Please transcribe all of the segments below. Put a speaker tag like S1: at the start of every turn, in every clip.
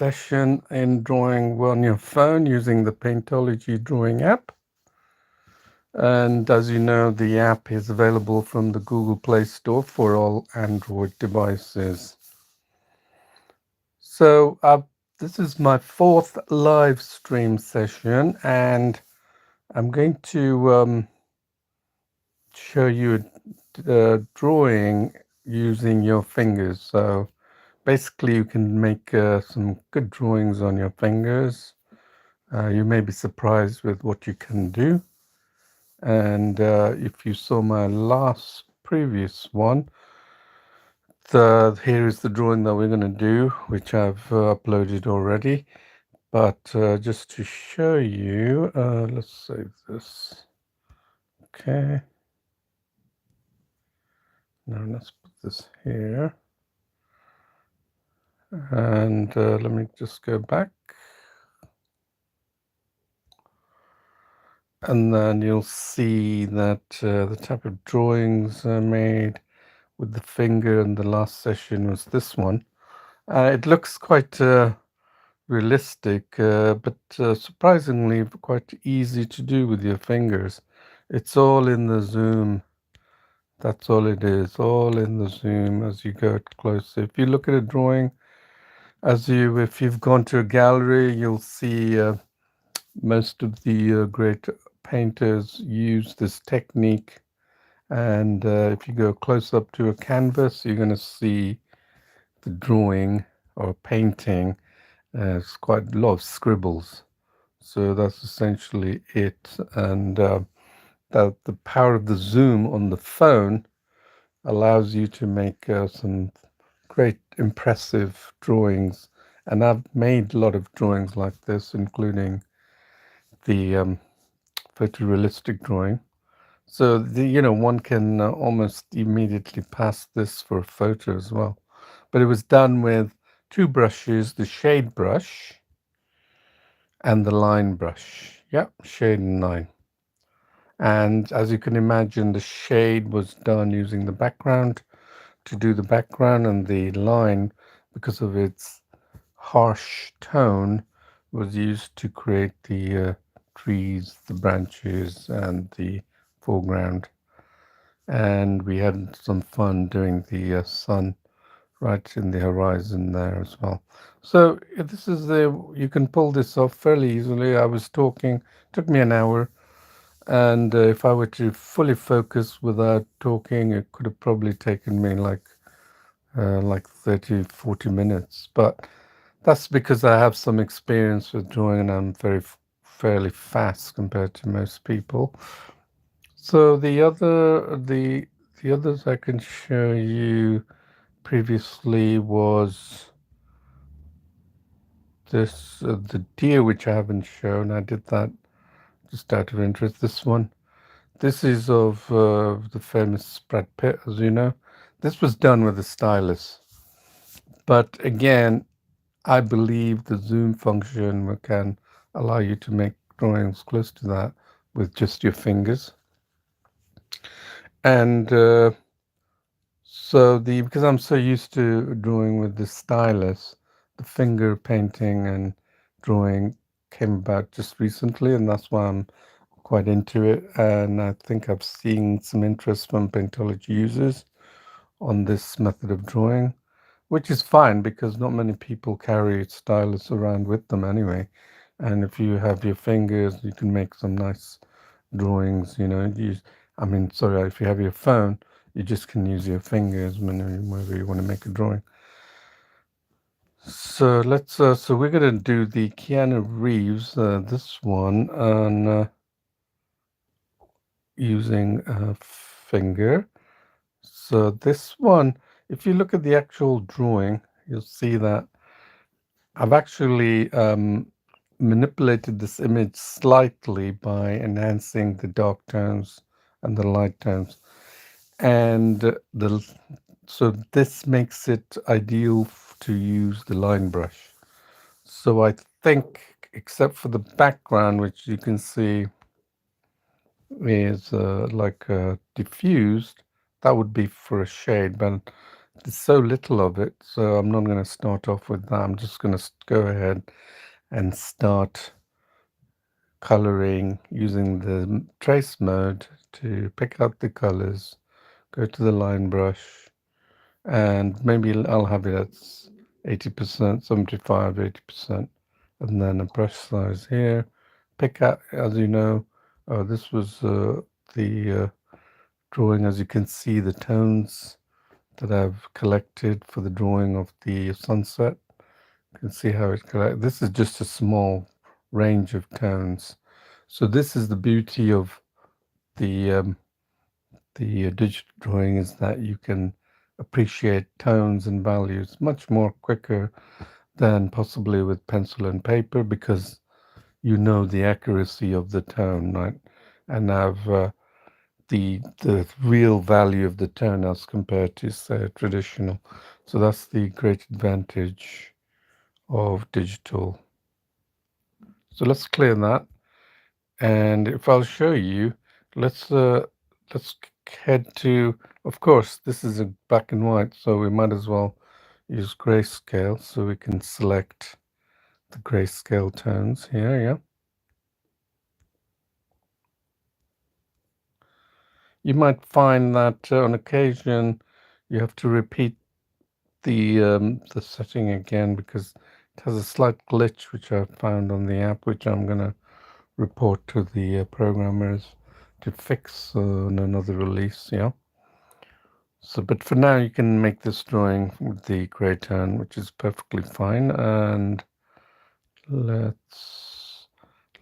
S1: session in drawing on your phone using the Paintology drawing app. And as you know, the app is available from the Google Play Store for all Android devices. So this is my fourth live stream session, and I'm going to show you drawing using your fingers. So basically, you can make some good drawings on your fingers. You may be surprised with what you can do. And if you saw my last previous one, here is the drawing that we're going to do, which I've uploaded already. But just to show you, let's save this. Okay. Now let's put this here. And let me just go back. And then you'll see that the type of drawings I made with the finger in the last session was this one. It looks quite realistic, but surprisingly quite easy to do with your fingers. It's all in the zoom. That's all it is, all in the zoom as you go closer. If you look at a drawing, if you've gone to a gallery, you'll see most of the great painters use this technique. And if you go close up to a canvas, you're going to see the drawing or painting. It's quite a lot of scribbles. So that's essentially it. And the power of the zoom on the phone allows you to make some great impressive drawings. And I've made a lot of drawings like this, including the photorealistic drawing. So one can almost immediately pass this for a photo as well. But it was done with two brushes, the shade brush and the line brush. Yep, shade and line. And as you can imagine, the shade was done using the background to do the background, and the line, because of its harsh tone, was used to create the trees, the branches, and the foreground. And we had some fun doing the sun right in the horizon there as well. So you can pull this off fairly easily. I was talking, took me an hour, and if I were to fully focus without talking, it could have probably taken me like 30, 40 minutes. But that's because I have some experience with drawing and I'm fairly fast compared to most people. So the others I can show you previously was the deer, which I haven't shown. I did that just out of interest. This is of the famous Brad Pitt, as you know. This was done with a stylus. But again, I believe the zoom function can allow you to make drawings close to that with just your fingers. And because I'm so used to drawing with the stylus, the finger painting and drawing came about just recently, and that's why I'm quite into it. And I think I've seen some interest from Paintology users on this method of drawing, which is fine because not many people carry stylus around with them anyway. And if you have your fingers, you can make some nice drawings, if you have your phone, you just can use your fingers whenever you want to make a drawing. So so we're going to do the Keanu Reeves, this one, on using a finger. So this one, if you look at the actual drawing, you'll see that I've actually manipulated this image slightly by enhancing the dark tones and the light tones. And so this makes it ideal to use the line brush. So I think, except for the background, which you can see is diffused, that would be for a shade. But There's so little of it, so I'm not going to start off with that. I'm just going to go ahead and start coloring using the trace mode to pick out the colors, go to the line brush, and maybe I'll have it at 80%, 75, 80%, and then a brush size here. Pick out, as you know, this was the drawing. As you can see, the tones that I've collected for the drawing of the sunset. You can see how it collects. This is just a small range of tones. So this is the beauty of the digital drawing, is that you can appreciate tones and values much more quicker than possibly with pencil and paper, because you know the accuracy of the tone, right? And have the real value of the tone as compared to, say, traditional. So that's the great advantage of digital. So let's clear that. And if I'll show you, let's let's head to, of course, this is a black and white, so we might as well use grayscale, so we can select the grayscale tones here, yeah. You might find that on occasion you have to repeat the setting again, because it has a slight glitch which I found on the app, which I'm gonna report to the programmers to fix on another release, yeah. So, but for now, you can make this drawing with the gray tone, which is perfectly fine. And let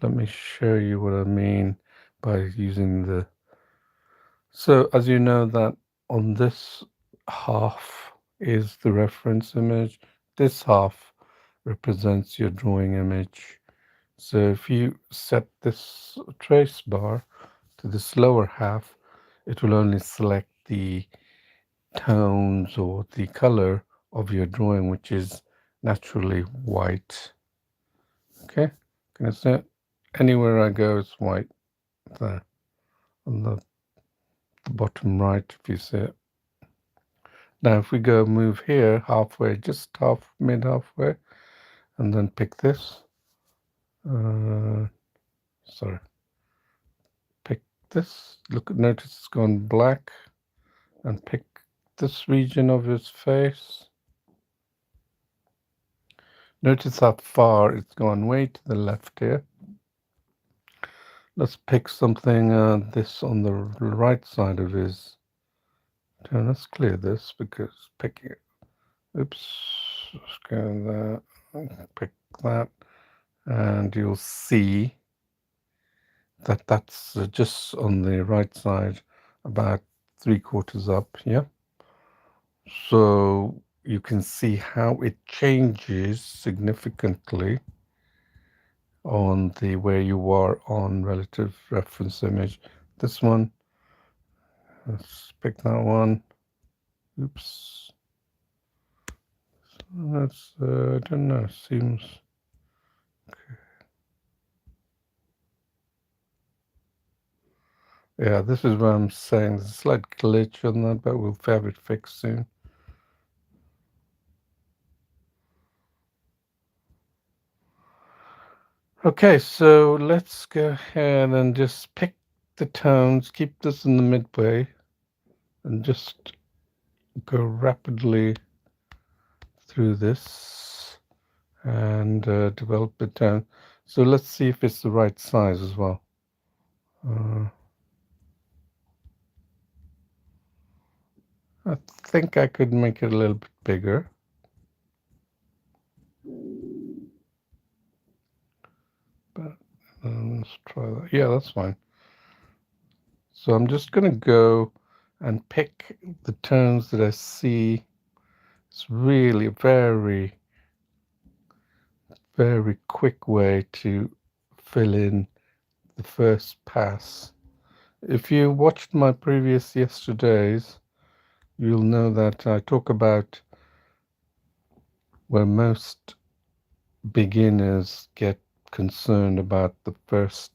S1: me show you what I mean by using the. So, as you know, that on this half is the reference image. This half represents your drawing image. So if you set this trace bar to this lower half, it will only select the tones or the color of your drawing, which is naturally white. Okay, can I see it? Anywhere I go, it's white. There, on the bottom right, if you see it. Now, if we go move here halfway, just mid halfway, and then pick this. Sorry, pick this. Look, notice it's gone black, and pick this region of his face. Notice how far it's gone way to the left here. Let's pick something, this on the right side of his. Let's clear this, because picking it. Oops, let's go there. Pick that, and you'll see that that's just on the right side, about 3/4 up. Yeah. So you can see how it changes significantly on the where you are on relative reference image. This one, let's pick that one. Oops. That's, I don't know, seems. Okay. Yeah, this is what I'm saying. There's a slight glitch on that, but we'll have it fixed soon. Okay, so let's go ahead and just pick the tones, keep this in the midway, and just go rapidly through this and develop the tone. So let's see if it's the right size as well. I think I could make it a little bit bigger. But let's try that. Yeah, that's fine. So I'm just going to go and pick the tones that I see. It's really a very, very quick way to fill in the first pass. If you watched my previous yesterdays, you'll know that I talk about where most beginners get concerned about the first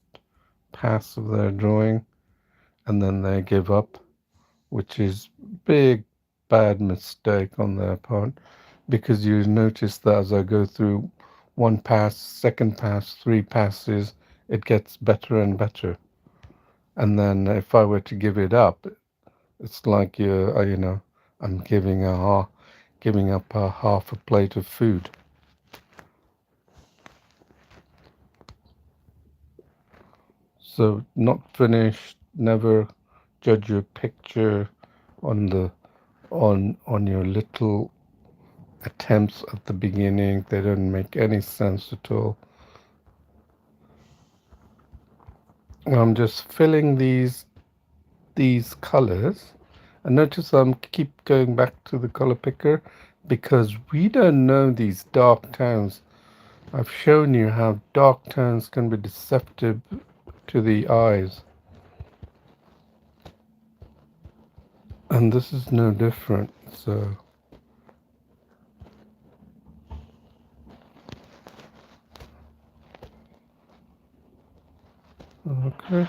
S1: pass of their drawing, and then they give up, which is big bad mistake on their part, because you notice that as I go through one pass, second pass, three passes, it gets better and better. And then if I were to give it up, it's like I'm giving up a half a plate of food. So not finished. Never judge your picture on the on your little attempts at the beginning. They don't make any sense at all. I'm just filling these colors, and notice I'm keep going back to the color picker because we don't know these dark tones. I've shown you how dark tones can be deceptive to the eyes, and this is no different. So okay,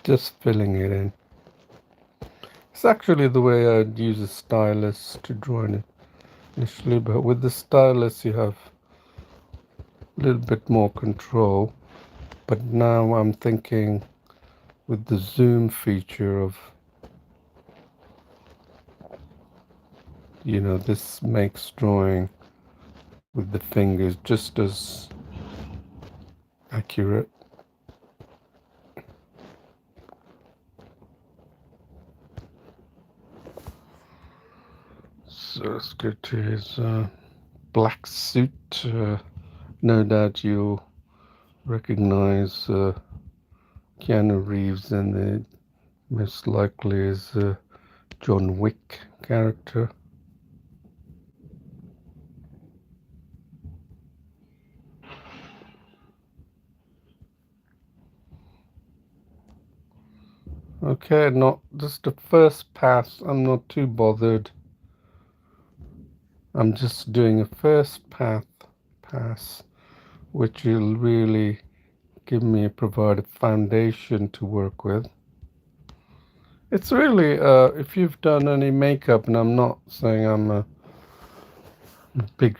S1: just filling it in. It's actually the way I'd use a stylus to draw it initially, but with the stylus you have a little bit more control. But now I'm thinking with the zoom feature of, this makes drawing with the fingers just as accurate. So let's go to his black suit. No doubt you'll recognize Keanu Reeves, and it most likely is John Wick character. Okay, not just the first pass. I'm not too bothered. I'm just doing a first pass, which will really provide a foundation to work with. It's really, if you've done any makeup, and I'm not saying I'm a big,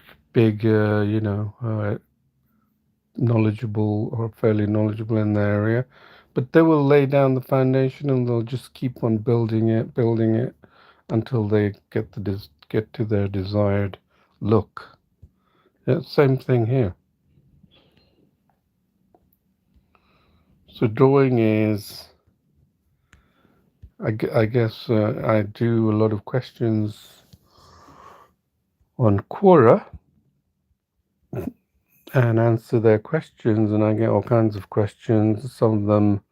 S1: knowledgeable or fairly knowledgeable in the area, but they will lay down the foundation and they'll just keep on building it until they get to their desired look. Yeah, same thing here. So drawing is, I guess, I do a lot of questions on Quora and answer their questions, and I get all kinds of questions. Some of them,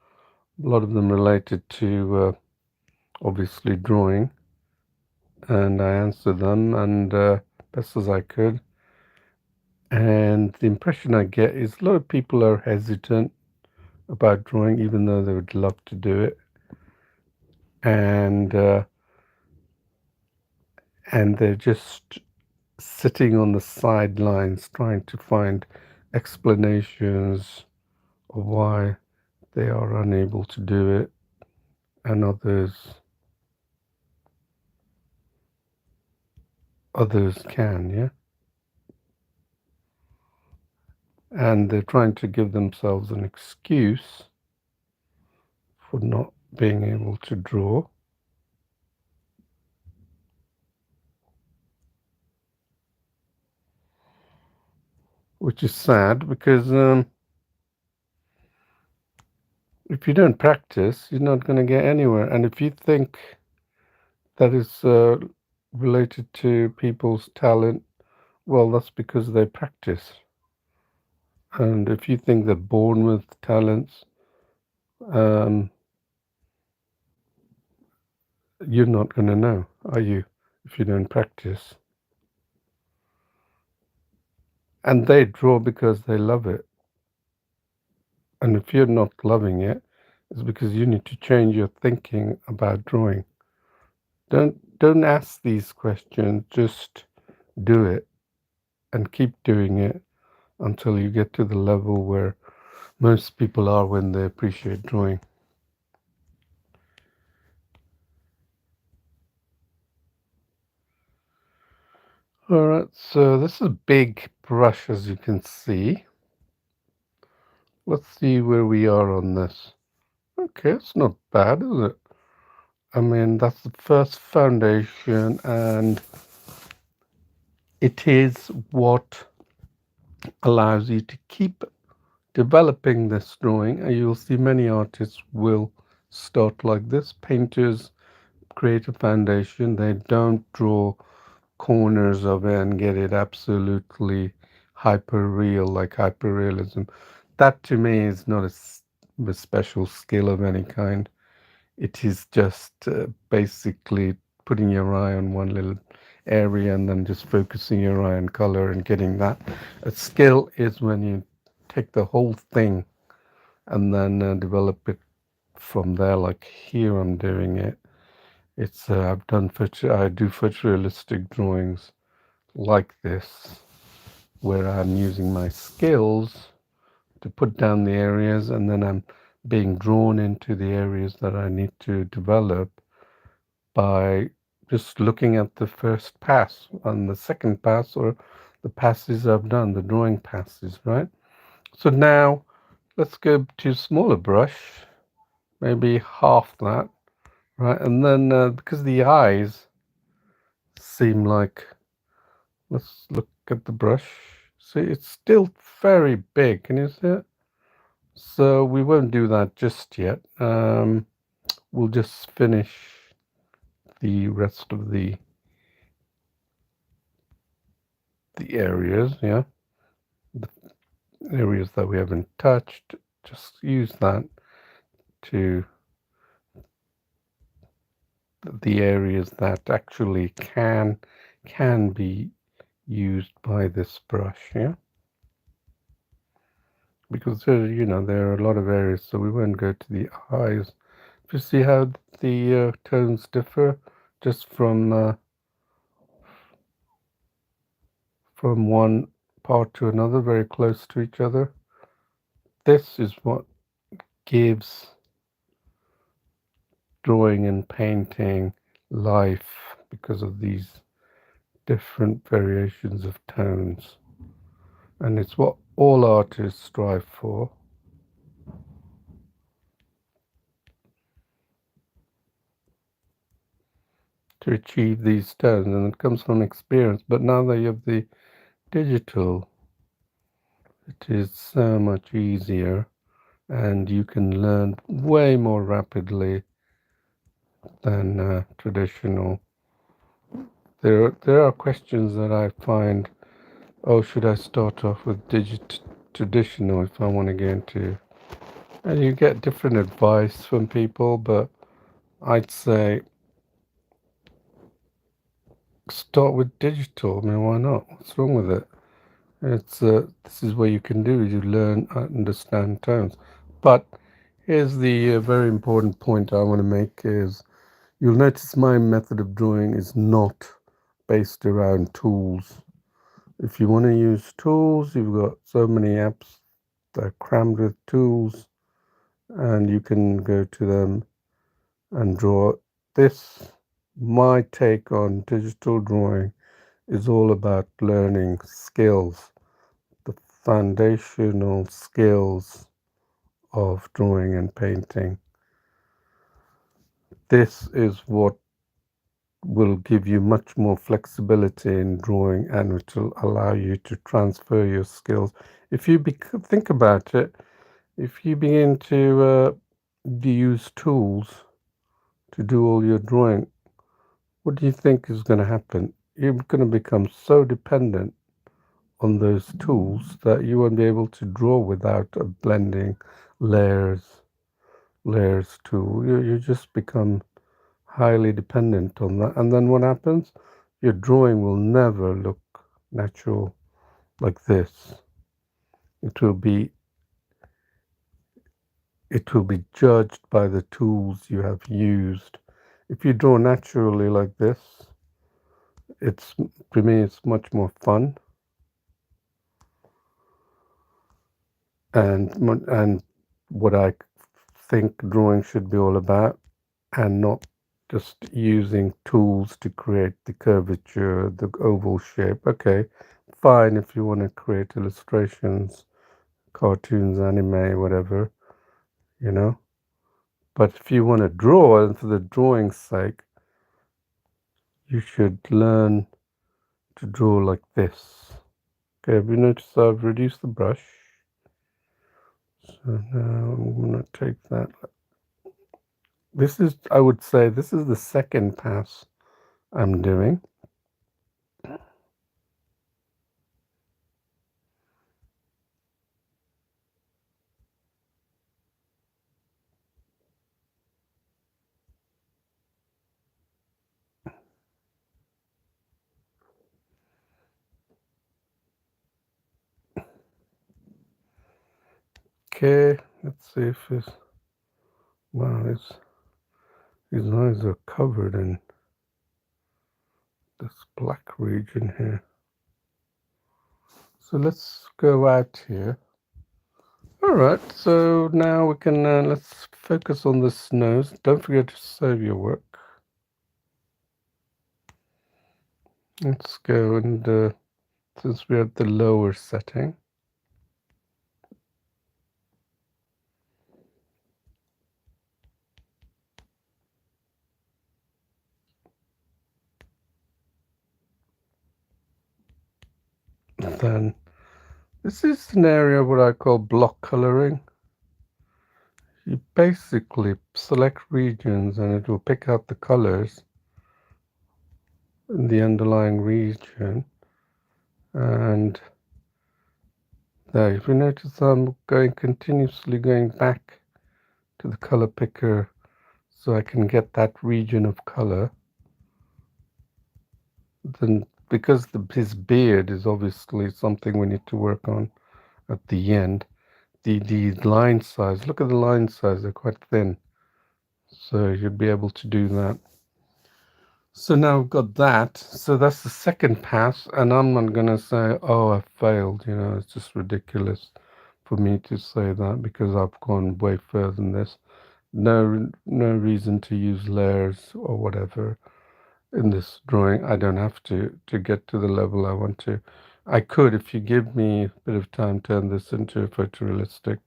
S1: a lot of them related to obviously drawing, and I answer them and best as I could. And the impression I get is a lot of people are hesitant about drawing, even though they would love to do it, and they're just sitting on the sidelines trying to find explanations of why they are unable to do it, and others can, yeah. And they're trying to give themselves an excuse for not being able to draw, which is sad because if you don't practice, you're not going to get anywhere. And if you think that is related to people's talent, well, that's because they practice. And if you think they're born with talents, um, you're not going to know, are you, if you don't practice? And they draw because they love it. And if you're not loving it, it's because you need to change your thinking about drawing. Don't ask these questions, just do it and keep doing it until you get to the level where most people are when they appreciate drawing. All right, so this is a big brush, as you can see. Let's see where we are on this. Okay, it's not bad, is it? I mean, that's the first foundation, and it is what allows you to keep developing this drawing. And you'll see many artists will start like this. Painters create a foundation, they don't draw corners of it and get it absolutely hyper real, like hyperrealism. That to me is not a special skill of any kind. It is just basically putting your eye on one little area and then just focusing your eye on color and getting that. A skill is when you take the whole thing and then develop it from there. Like here, I'm doing it. It's I do photorealistic drawings like this, where I'm using my skills to put down the areas, and then I'm being drawn into the areas that I need to develop by just looking at the first pass and the second pass, or the passes I've done, the drawing passes, right? So now let's go to smaller brush, maybe half that, right? And then because the eyes seem like, let's look at the brush. See, it's still very big. Can you see it? So we won't do that just yet. We'll just finish the rest of the areas, yeah, the areas that we haven't touched. Just use that to the areas that actually can be used by this brush, yeah. Because there are a lot of areas, so we won't go to the eyes. You see how the tones differ just from one part to another, very close to each other. This is what gives drawing and painting life, because of these different variations of tones. And it's what all artists strive for. To achieve these tones, and it comes from experience. But now that you have the digital, it is so much easier, and you can learn way more rapidly than traditional. There are questions that I find, oh, should I start off with traditional if I want to get into, and you get different advice from people, but I'd say start with digital. I mean, why not? What's wrong with it? It's this is what you can do. You learn, understand tones. But here's the very important point I want to make is, you'll notice my method of drawing is not based around tools. If you want to use tools, you've got so many apps that are crammed with tools, and you can go to them and draw. This, my take on digital drawing, is all about learning skills, the foundational skills of drawing and painting. This is what will give you much more flexibility in drawing, and which will allow you to transfer your skills. If you think about it, if you begin to use tools to do all your drawing, what do you think is going to happen? You're going to become so dependent on those tools that you won't be able to draw without a blending layers tool. You just become highly dependent on that. And then what happens? Your drawing will never look natural like this. It will be it will be judged by the tools you have used. If you draw naturally like this, it's to me it's much more fun. and what I think drawing should be all about, and not just using tools to create the curvature, the oval shape. Okay, fine if you want to create illustrations, cartoons, anime, whatever, you know. But if you want to draw, and for the drawing's sake, you should learn to draw like this. Okay, have you noticed I've reduced the brush? So now I'm going to take that. This is, I would say, this is the second pass I'm doing. Okay, let's see if his, wow, his eyes are covered in this black region here. So let's go out here. All right, so now we can, let's focus on this nose. Don't forget to save your work. Let's go and, since we're at the lower setting, then this is an area what I call block coloring. You basically select regions and it will pick out the colors in the underlying region. And there, if you notice, I'm continuously going back to the color picker so I can get that region of color. Then, because his beard is obviously something we need to work on at the end, the line size, look at the line size, they're quite thin. So you'd be able to do that. So now I've got that. So that's the second pass, and I'm not going to say, oh, I failed. You know, it's just ridiculous for me to say that because I've gone way further than this. No reason to use layers or whatever in this drawing. I don't have to get to the level I want to. I could, if you give me a bit of time, turn this into a photorealistic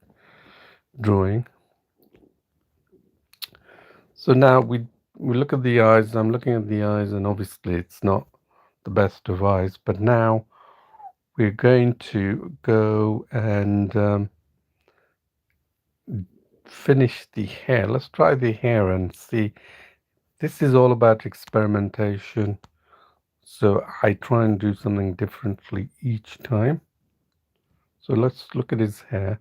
S1: drawing. So now we look at the eyes. I'm looking at the eyes, and obviously it's not the best of eyes. But now we're going to go and finish the hair. Let's try the hair and see. This is all about experimentation. So I try and do something differently each time. So let's look at his hair.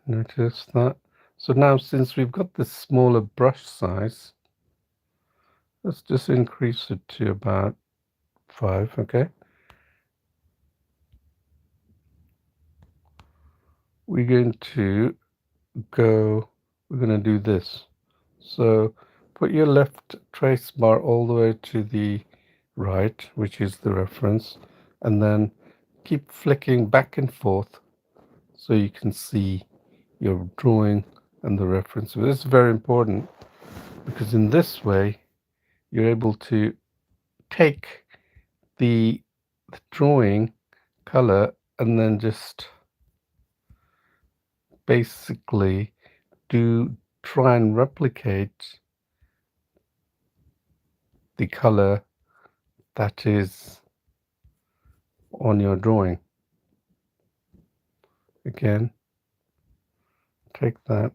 S1: Notice that. So now since we've got this smaller brush size, let's just increase it to about 5, okay? We're going to we're going to do this. So put your left trace bar all the way to the right, which is the reference, and then keep flicking back and forth so you can see your drawing and the reference. This is very important because in this way you're able to take the drawing color and then just basically try and replicate the color that is on your drawing. Again, take that.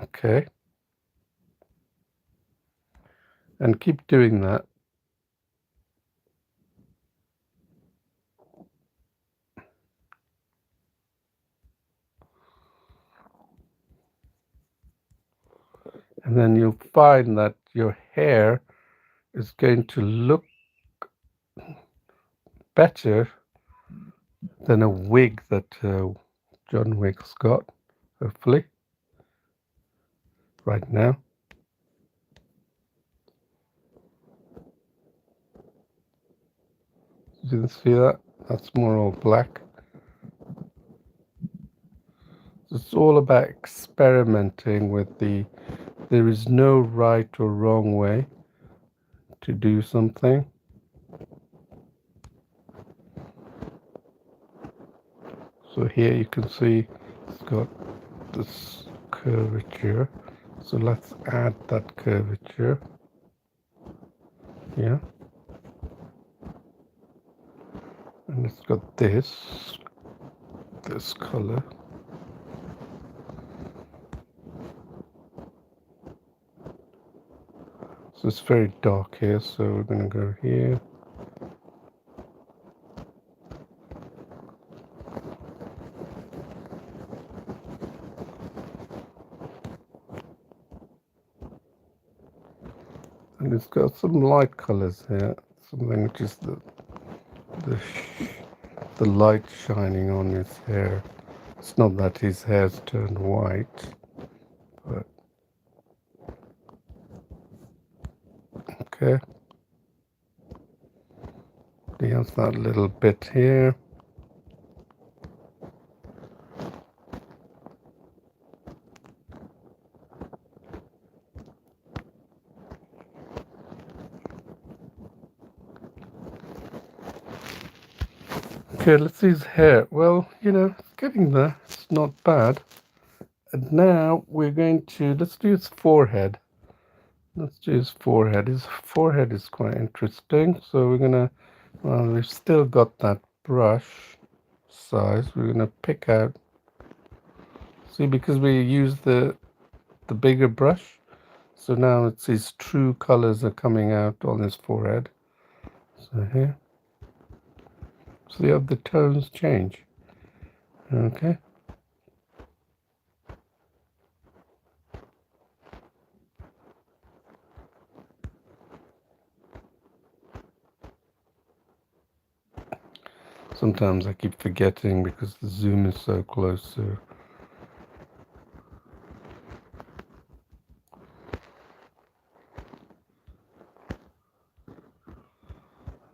S1: Okay. And keep doing that. And then you'll find that your hair is going to look better than a wig that John Wick's got, hopefully, right now. You can see that? That's more all black. It's all about experimenting with there is no right or wrong way to do something. So here you can see it's got this curvature. So let's add that curvature. Yeah. And it's got this color. So it's very dark here, so we're going to go here. And it's got some light colors here, something which is the, the light shining on his hair. It's not that his hair's turned white, but okay. He has that little bit here. Okay, let's see his hair. Well, it's getting there. It's not bad. And now we're going to, let's do his forehead. Let's do his forehead. His forehead is quite interesting. So we're gonna, well, we've still got that brush size. We're gonna pick out, see, because we use the bigger brush, so now it's his true colors are coming out on his forehead. So here, so you have the tones change. Okay. Sometimes I keep forgetting because the zoom is so close. So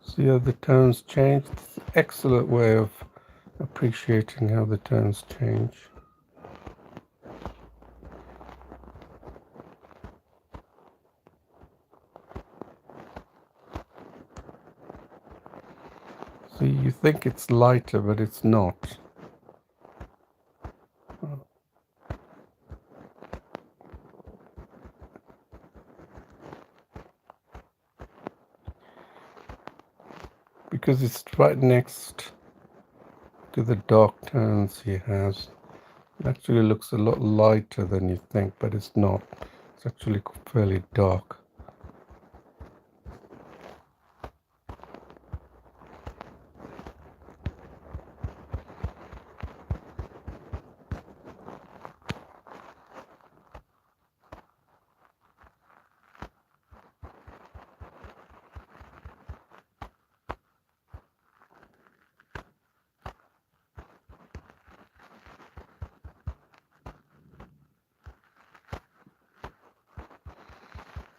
S1: see how the tones change? It's an excellent way of appreciating how the tones change. See, you think it's lighter, but it's not. Because it's right next to the dark tones he has. It actually looks a lot lighter than you think, but it's not. It's actually fairly dark.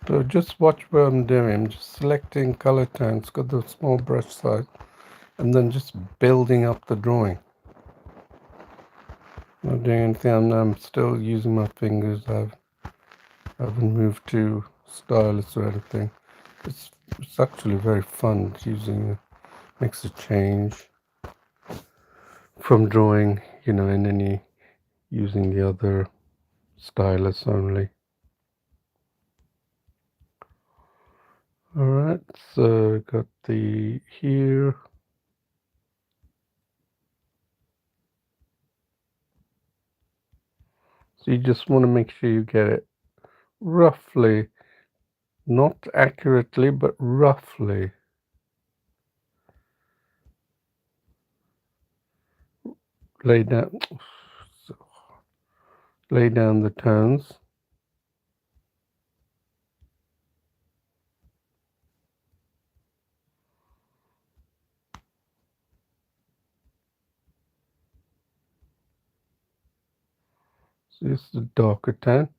S1: So just watch what I'm doing. I'm just selecting color tones, got the small brush size, and then just building up the drawing. Not doing anything. I'm still using my fingers. I haven't moved to stylus or anything. It's actually very fun using. Makes a change from drawing, in any using the other stylus only. All right, so got the here. So you just want to make sure you get it roughly, not accurately, but roughly. Lay down, lay down the tones. So this is the darker tone.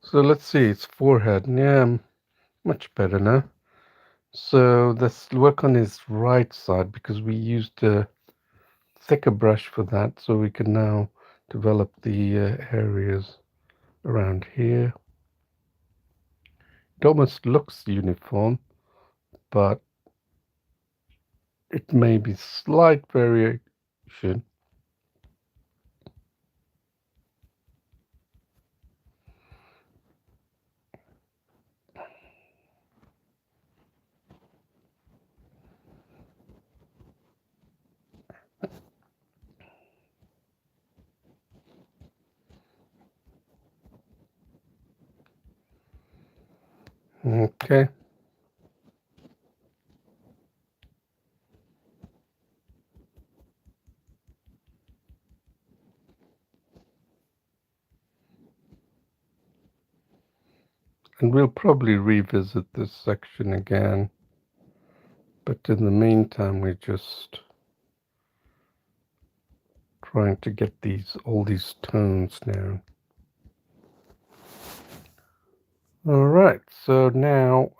S1: So let's see, it's forehead. Yeah, much better now. So let's work on his right side because we used a thicker brush for that. So we can now develop the areas around here. It almost looks uniform, but it may be slight variation. Okay. And we'll probably revisit this section again. But in the meantime, we're just trying to get all these tones down. All right, so now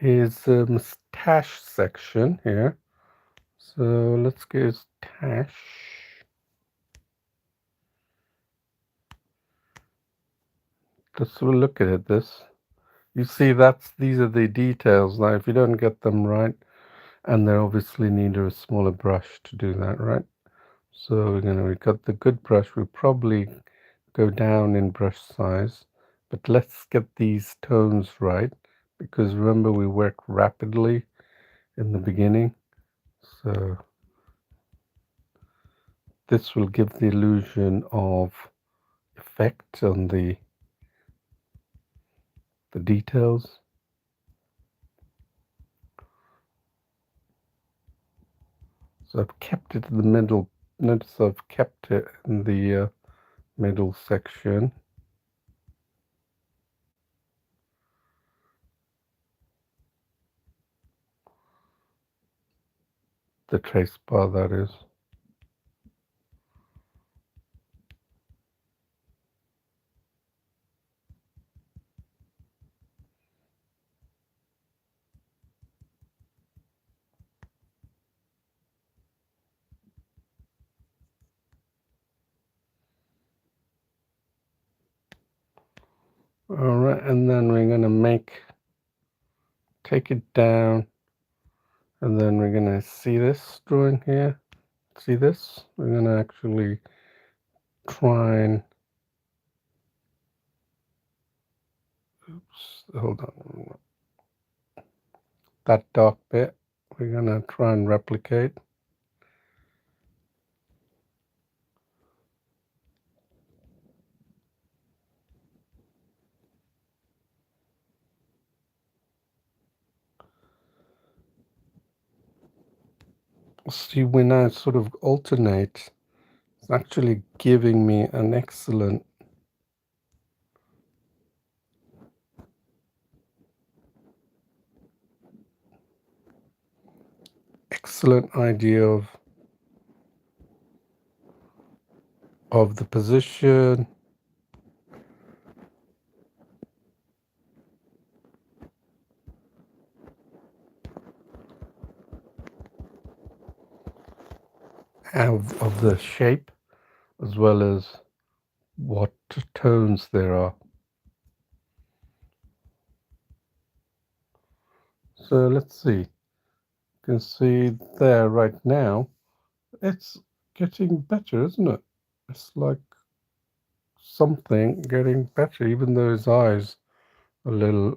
S1: here's the mustache section here. So let's get his tash. Let's have a look at it. You see, these are the details. Now, if you don't get them right, and they obviously need a smaller brush to do that, right? So we've got the good brush. We'll probably go down in brush size, but let's get these tones right, because remember we work rapidly in the beginning. So this will give the illusion of effect on the details. So I've kept it in the middle. Notice I've kept it in the middle section. The trace bar, that is. All right, and then we're going to take it down, and then we're going to see this drawing here. See this? We're going to actually try and, oops, hold on. That dark bit, we're going to try and replicate. See, when I sort of alternate, it's actually giving me an excellent idea of the position. Of the shape, as well as what tones there are. So let's see. You can see there right now, it's getting better, isn't it? It's like something getting better, even though his eyes are a little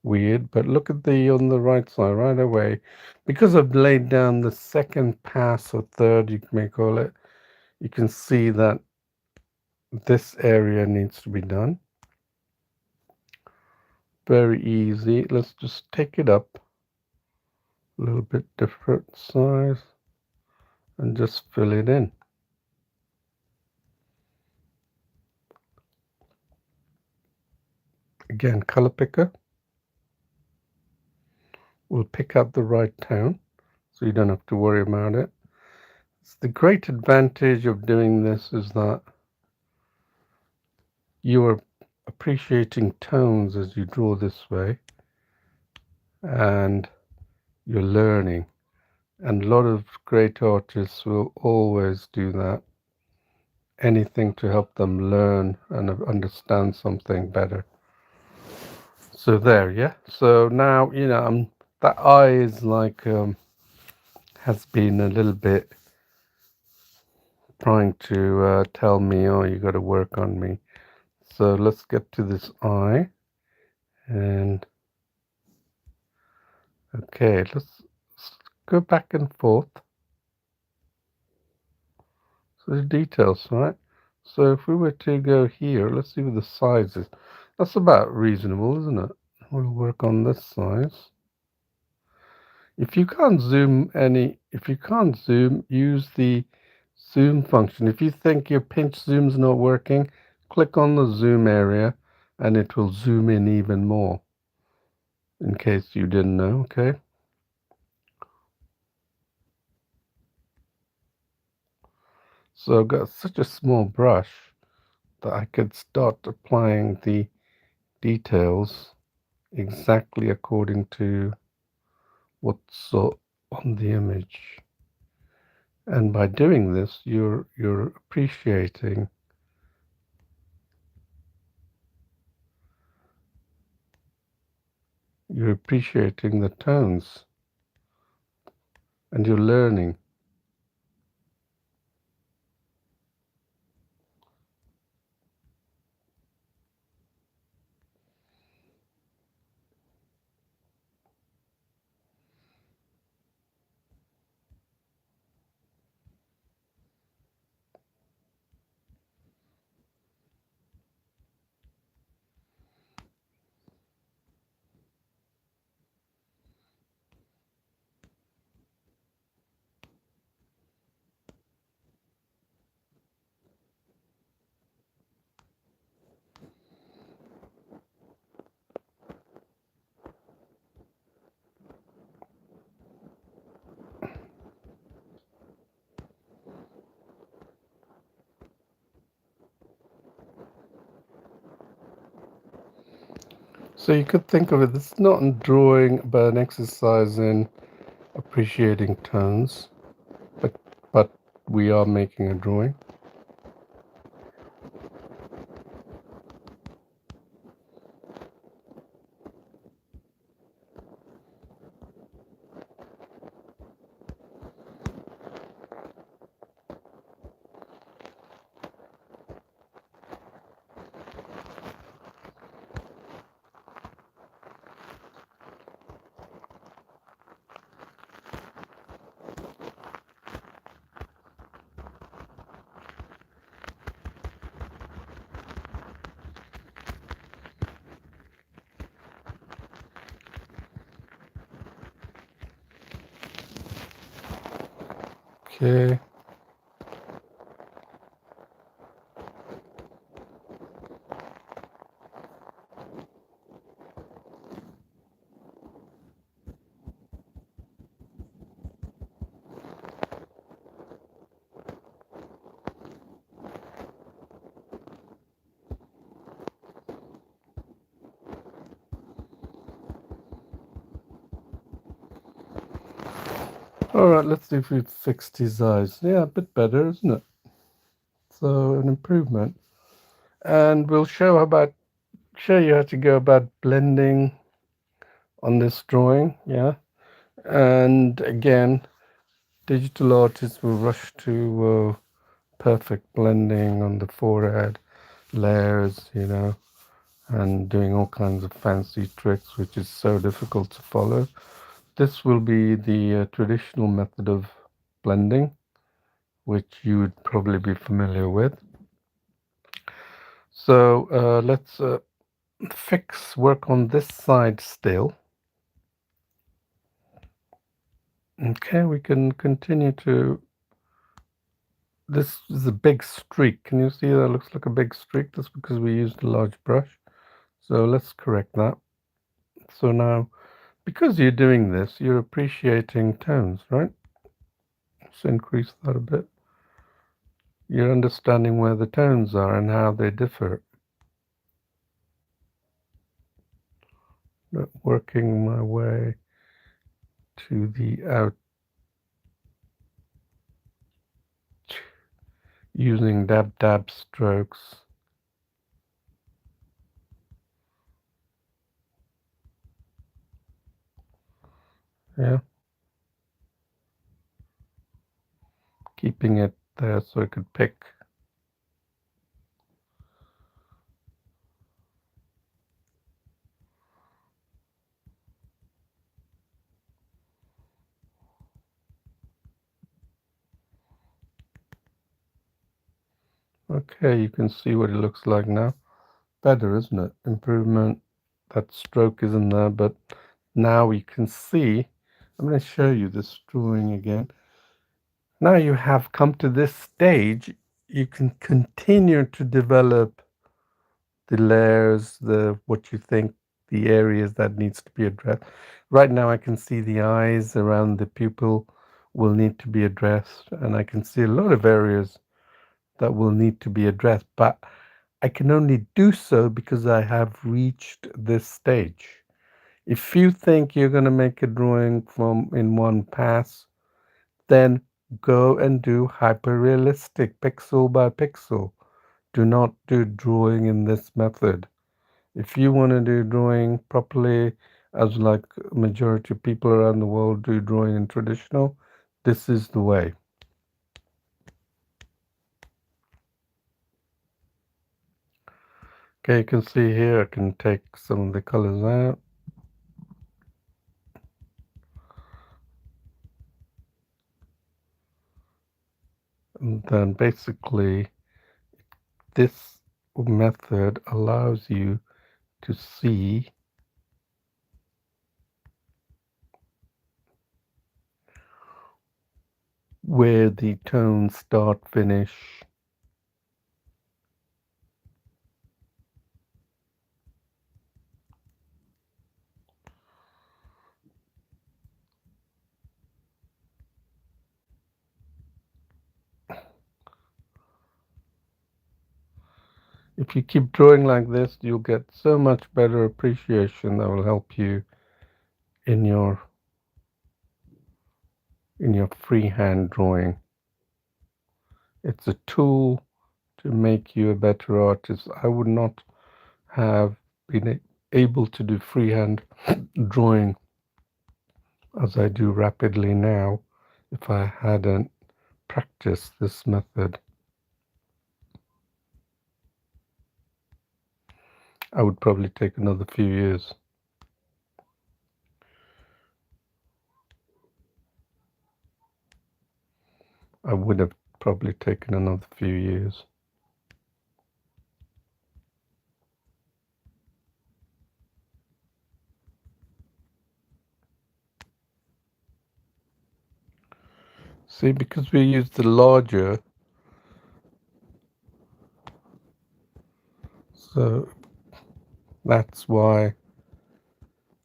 S1: weird. But look at on the right side right away. Because I've laid down the second pass or third, you may call it, you can see that this area needs to be done. Very easy. Let's just take it up a little bit different size and just fill it in. Again, color picker will pick up the right tone, so you don't have to worry about it. It's the great advantage of doing this is that you are appreciating tones as you draw this way, and you're learning. And a lot of great artists will always do that. anything to help them learn and understand something better. So there, yeah. So now, that eye is like has been a little bit trying to tell me, oh, you got to work on me. So let's get to this eye, and okay, let's go back and forth. So the details, right? So if we were to go here, let's see what the size is. That's about reasonable, isn't it? We'll work on this size. If you can't zoom, use the zoom function. If you think your pinch zoom's not working, click on the zoom area and it will zoom in even more, in case you didn't know, okay? So I've got such a small brush that I could start applying the details exactly according to what's on the image. And by doing this, you're appreciating the tones, and you're learning. So you could think of it, this is not a drawing, but an exercise in appreciating tones, but but we are making a drawing. Okay. All right, let's see if we've fixed his eyes. Yeah, a bit better, isn't it? So an improvement. And we'll show you how to go about blending on this drawing, yeah. And again, digital artists will rush to perfect blending on the forehead, layers, and doing all kinds of fancy tricks, which is so difficult to follow. This will be the traditional method of blending, which you would probably be familiar with. So let's work on this side still. Okay, we can continue to. This is a big streak. Can you see that looks like a big streak? That's because we used a large brush. So let's correct that. So now, because you're doing this, you're appreciating tones, right? Let's increase that a bit. You're understanding where the tones are and how they differ. Working my way to the using dab strokes. Yeah, keeping it there so I could pick. Okay, you can see what it looks like now. Better, isn't it? Improvement. That stroke isn't there, but now we can see. I'm going to show you this drawing again. Now you have come to this stage, you can continue to develop the layers, the what you think the areas that needs to be addressed. Right now I can see the eyes around the pupil will need to be addressed, and I can see a lot of areas that will need to be addressed, but I can only do so because I have reached this stage. If you think you're going to make a drawing from in one pass, then go and do hyper-realistic pixel by pixel. Do not do drawing in this method. If you want to do drawing properly, as like majority of people around the world do drawing in traditional, this is the way. Okay, you can see here I can take some of the colors out. And then basically this method allows you to see where the tones start, finish. If you keep drawing like this, you'll get so much better appreciation that will help you in your freehand drawing. It's a tool to make you a better artist. I would not have been able to do freehand drawing as I do rapidly now if I hadn't practiced this method. I would probably take another few years. I would have probably taken another few years. See, because we use the larger, so that's why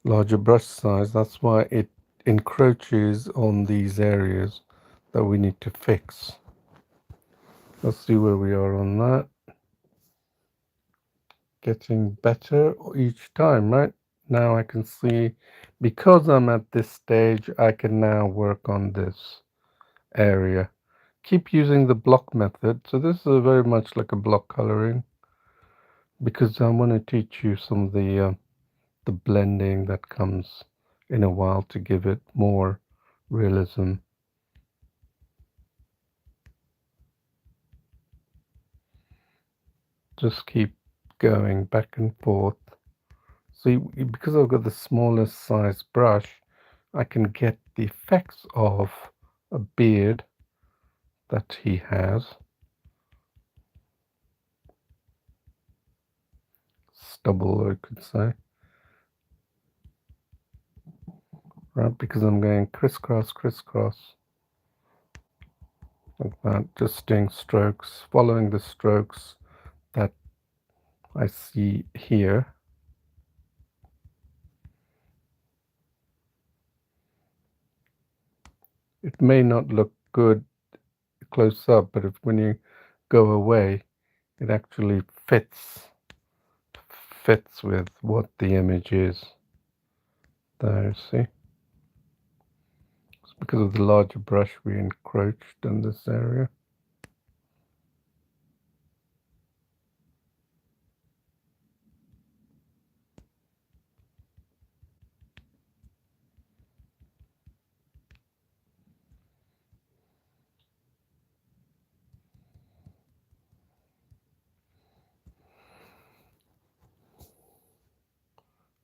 S1: larger brush size, that's why it encroaches on these areas that we need to fix. Let's see where we are on that. Getting better each time, right? Now I can see, because I'm at this stage, I can now work on this area. Keep using the block method. So this is very much like a block coloring, because I want to teach you some of the blending that comes in a while to give it more realism. Just keep going back and forth. See, because I've got the smallest size brush, I can get the effects of a beard that he has. Stubble, I could say. Right, because I'm going crisscross, crisscross. Like that, just doing strokes, following the strokes that I see here. It may not look good close up, but if when you go away, it actually fits with what the image is. There, see? It's because of the larger brush we encroached in this area.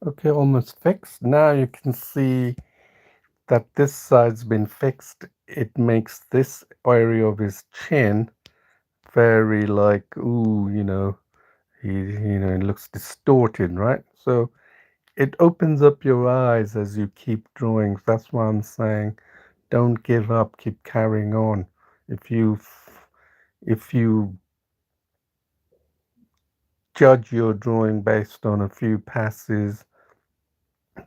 S1: Okay, almost fixed. Now you can see that this side's been fixed. It makes this area of his chin very like, ooh, it looks distorted, right? So it opens up your eyes as you keep drawing. That's why I'm saying don't give up, keep carrying on. If you if you judge your drawing based on a few passes,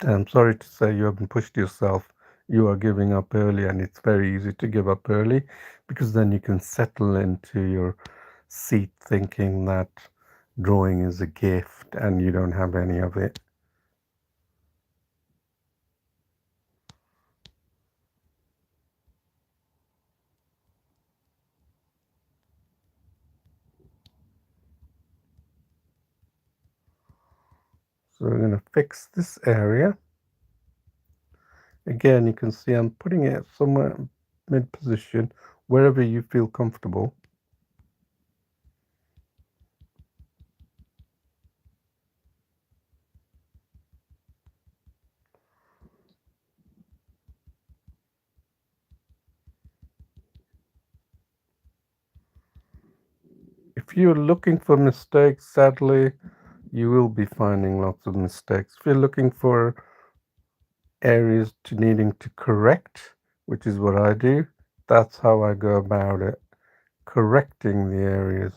S1: I'm sorry to say you haven't pushed yourself. You are giving up early, and it's very easy to give up early because then you can settle into your seat thinking that drawing is a gift and you don't have any of it. So we're going to fix this area. Again, you can see I'm putting it somewhere mid position, wherever you feel comfortable. If you're looking for mistakes, sadly, you will be finding lots of mistakes. If you're looking for areas to needing to correct, which is what I do, that's how I go about it. Correcting the areas.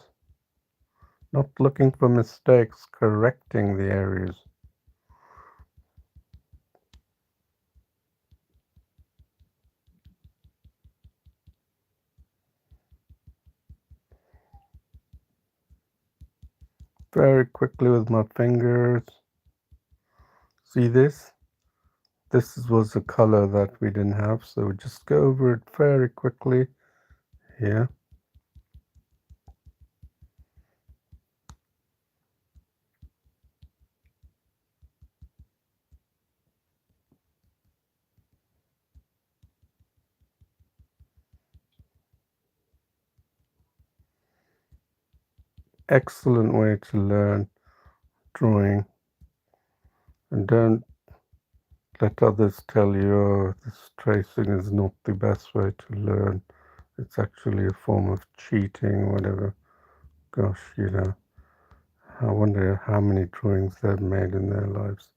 S1: Not looking for mistakes, correcting the areas. Very quickly with my fingers. See this? This was a color that we didn't have, so just go over it very quickly here. Excellent way to learn drawing. And don't let others tell you, oh, this tracing is not the best way to learn. It's actually a form of cheating, whatever. Gosh, I wonder how many drawings they've made in their lives.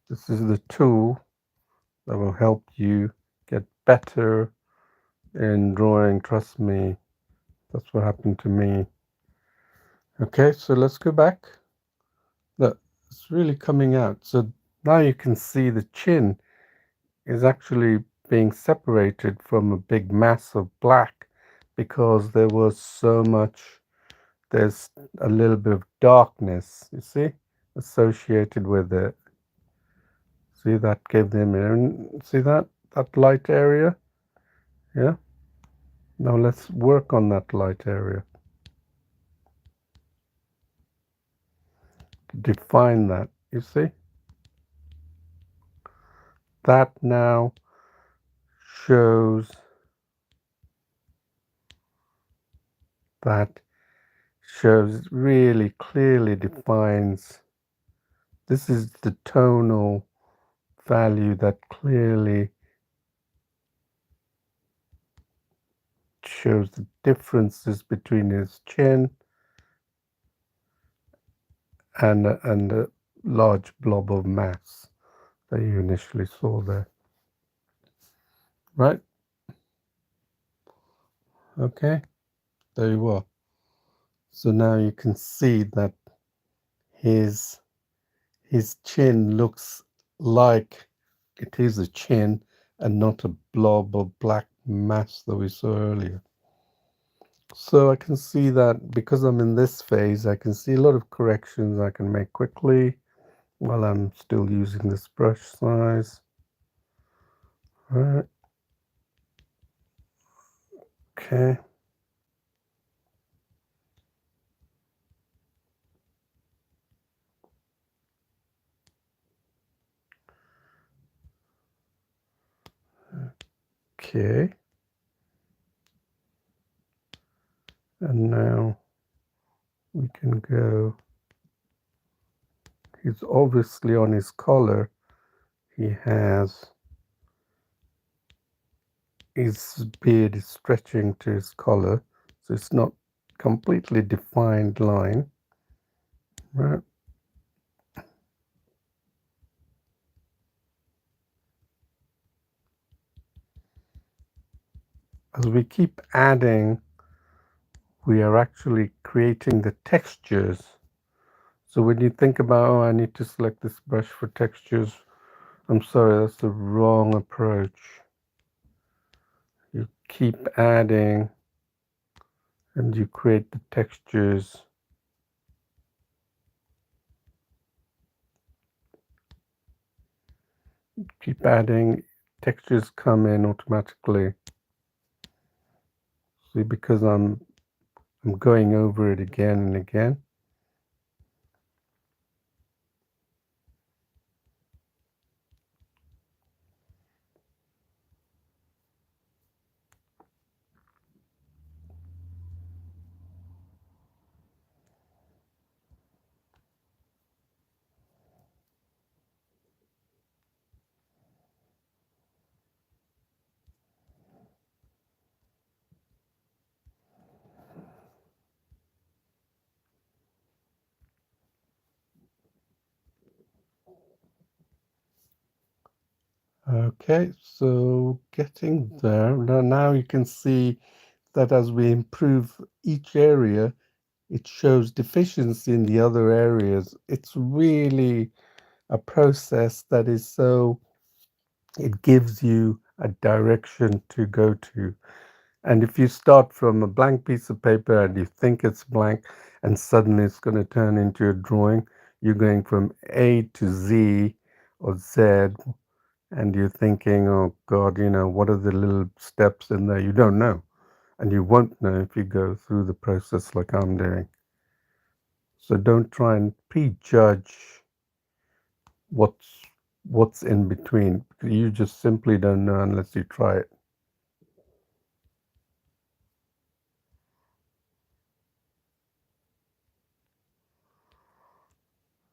S1: This is the tool that will help you get better in drawing. Trust me, that's what happened to me. Okay, so let's go back. Look, it's really coming out. So now you can see the chin is actually being separated from a big mass of black because there was so much, there's a little bit of darkness, you see, associated with it. See, that gave them, see that light area? Yeah. Now let's work on that light area. Define that, you see? That now shows that really clearly defines, this is the tonal value that clearly shows the differences between his chin and a large blob of mass that you initially saw there. Right? Okay, there you are. So now you can see that his his chin looks like it is a chin and not a blob of black mass that we saw earlier. So I can see that because I'm in this phase, I can see a lot of corrections I can make quickly while I'm still using this brush size. All right. Okay. Okay. And now we can go, he's obviously on his collar, he has, his beard is stretching to his collar, so it's not completely defined line, right? As we keep adding, we are actually creating the textures. So when you think about, oh, I need to select this brush for textures, I'm sorry, that's the wrong approach. You keep adding and you create the textures. Keep adding, textures come in automatically. See, because I'm going over it again and again. Okay, so getting there. Now you can see that as we improve each area, it shows deficiency in the other areas. It's really a process that is so, it gives you a direction to go to. And if you start from a blank piece of paper and you think it's blank and suddenly it's going to turn into a drawing, you're going from A to Z or Z and you're thinking, oh God, what are the little steps in there? You don't know. And you won't know if you go through the process like I'm doing. So don't try and prejudge what's what's in between. You just simply don't know unless you try it.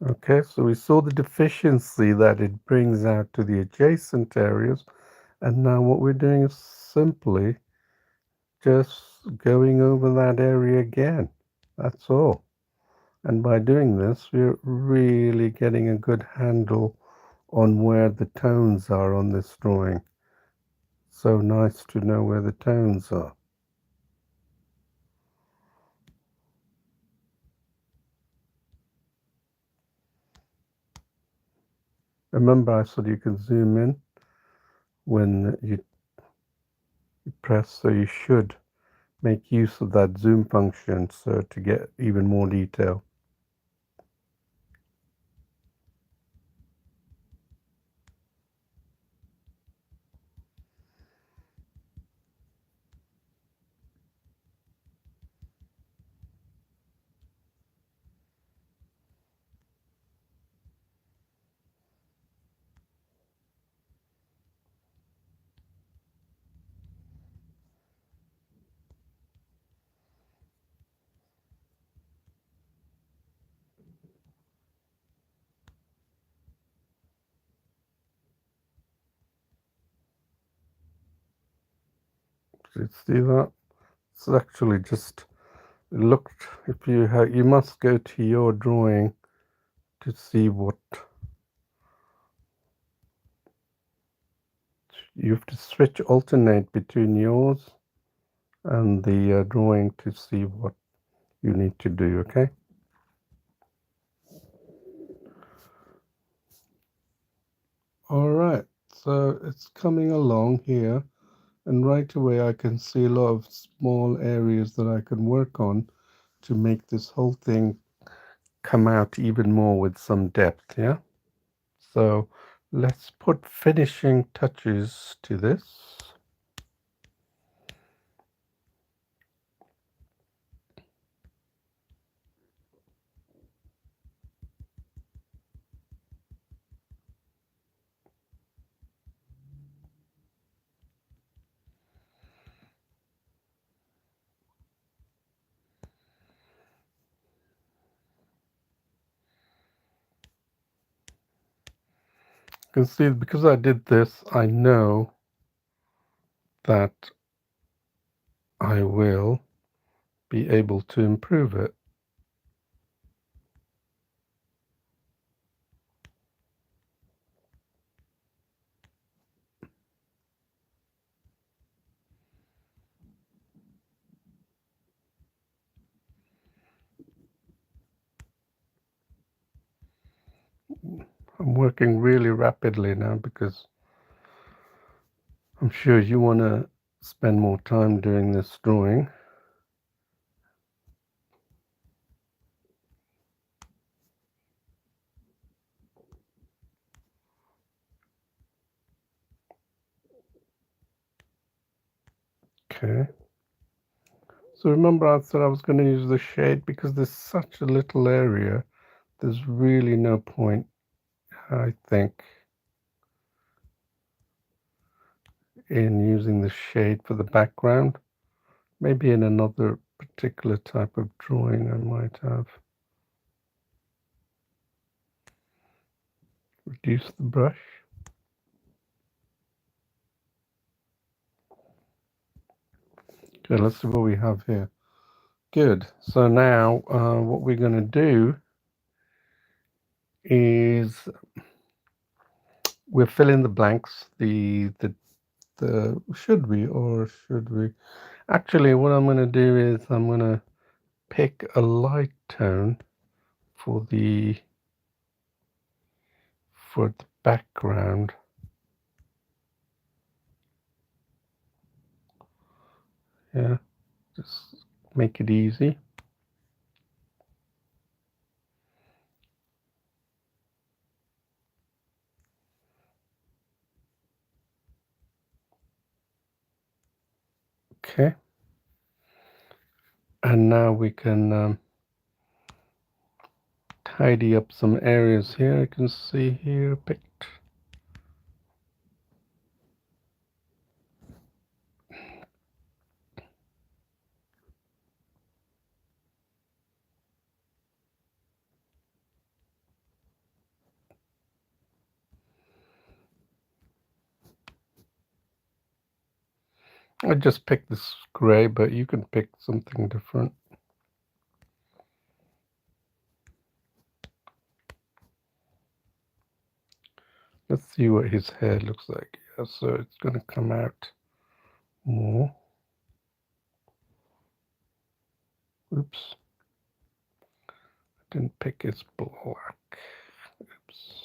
S1: Okay, so we saw the deficiency that it brings out to the adjacent areas, and now what we're doing is simply just going over that area again. That's all. And by doing this, we're really getting a good handle on where the tones are on this drawing. So nice to know where the tones are. Remember, I said you can zoom in when you press, so you should make use of that zoom function so to get even more detail. Did you see that? It's actually just looked. If you have, you must go to your drawing to see what you have to switch, alternate between yours and the drawing to see what you need to do. Okay. All right. So it's coming along here, and right away I can see a lot of small areas that I can work on to make this whole thing come out even more with some depth. Yeah. So let's put finishing touches to this. You can see because I did this, I know that I will be able to improve it. I'm working really rapidly now because I'm sure you want to spend more time doing this drawing. Okay. So remember I said I was going to use the shade because there's such a little area. There's really no point, I think, in using the shade for the background. Maybe in another particular type of drawing I might have reduced the brush. Okay, let's see what we have here. Good. So now what we're going to do is we'll fill in the blanks. The should we or should we? Actually, what I'm going to do is I'm going to pick a light tone for the background. Yeah, just make it easy. Okay. And now we can tidy up some areas here. You can see here picked. I just picked this gray, but you can pick something different. Let's see what his hair looks like. Yeah, so it's going to come out more. Oops. I didn't pick his black. Oops.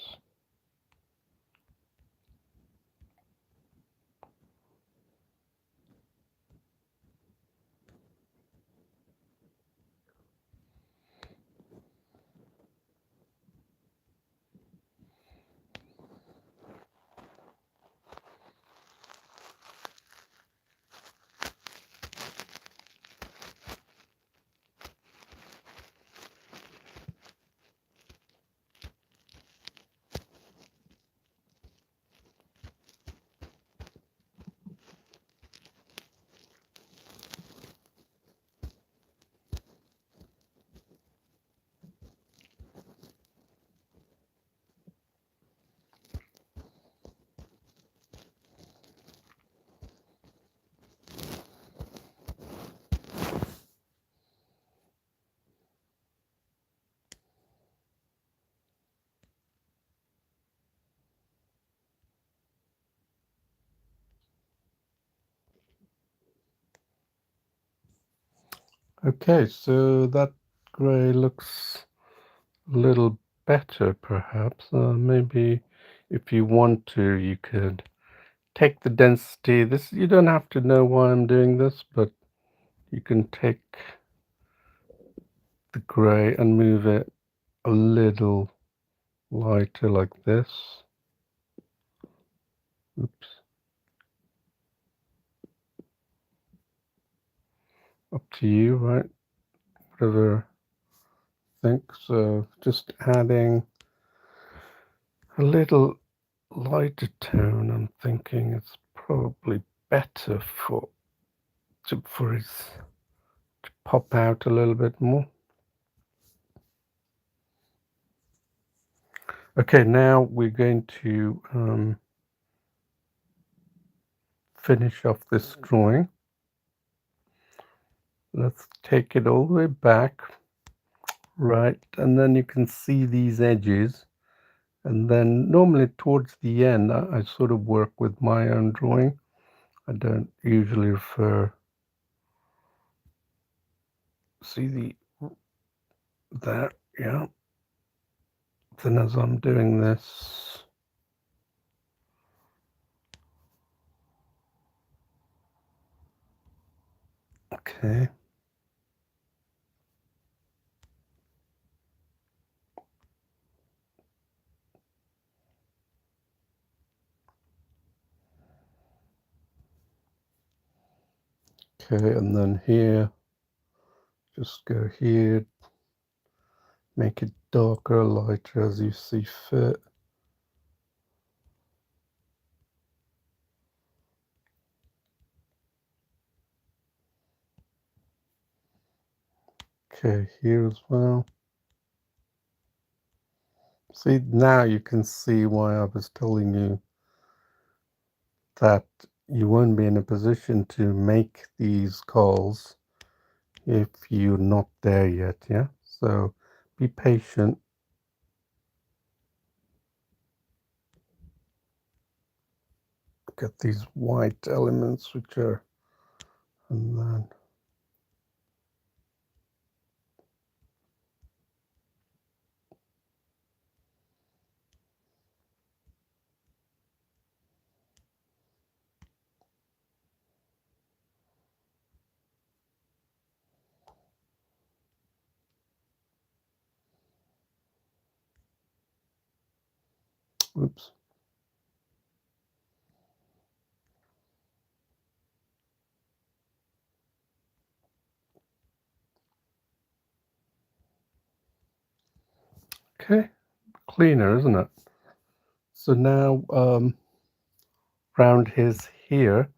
S1: Okay, so that gray looks a little better, perhaps. Maybe if you want to, you could take the density. This, you don't have to know why I'm doing this, but you can take the gray and move it a little lighter like this. Oops. Up to you, right? Whatever you think. So just adding a little lighter tone. I'm thinking it's probably better for his to pop out a little bit more. Okay, now we're going to finish off this drawing. Let's take it all the way back, right, and then you can see these edges. And then normally towards the end, I sort of work with my own drawing. I don't usually refer, see that, yeah. Then as I'm doing this, okay. Okay, and then here, just go here, make it darker, lighter as you see fit. Okay, here as well. See, now you can see why I was telling you that you won't be in a position to make these calls if you're not there yet, yeah? So be patient. Get these white elements which are, and then, oops. Okay, cleaner, isn't it? So now, around his here,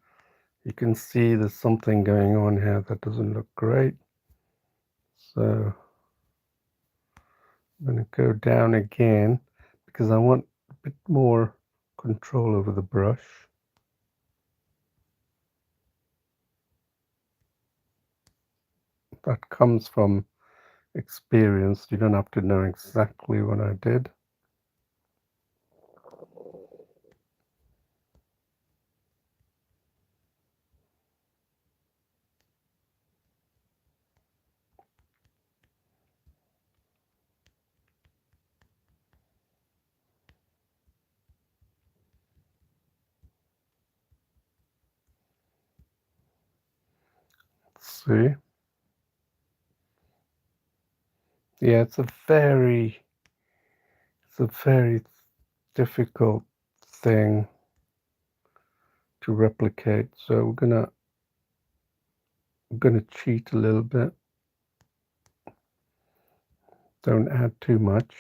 S1: you can see there's something going on here that doesn't look great. So I'm going to go down again because I want a bit more control over the brush. That comes from experience. You don't have to know exactly what I did. Let's see. Yeah, it's a very difficult thing to replicate. So we're gonna cheat a little bit. Don't add too much.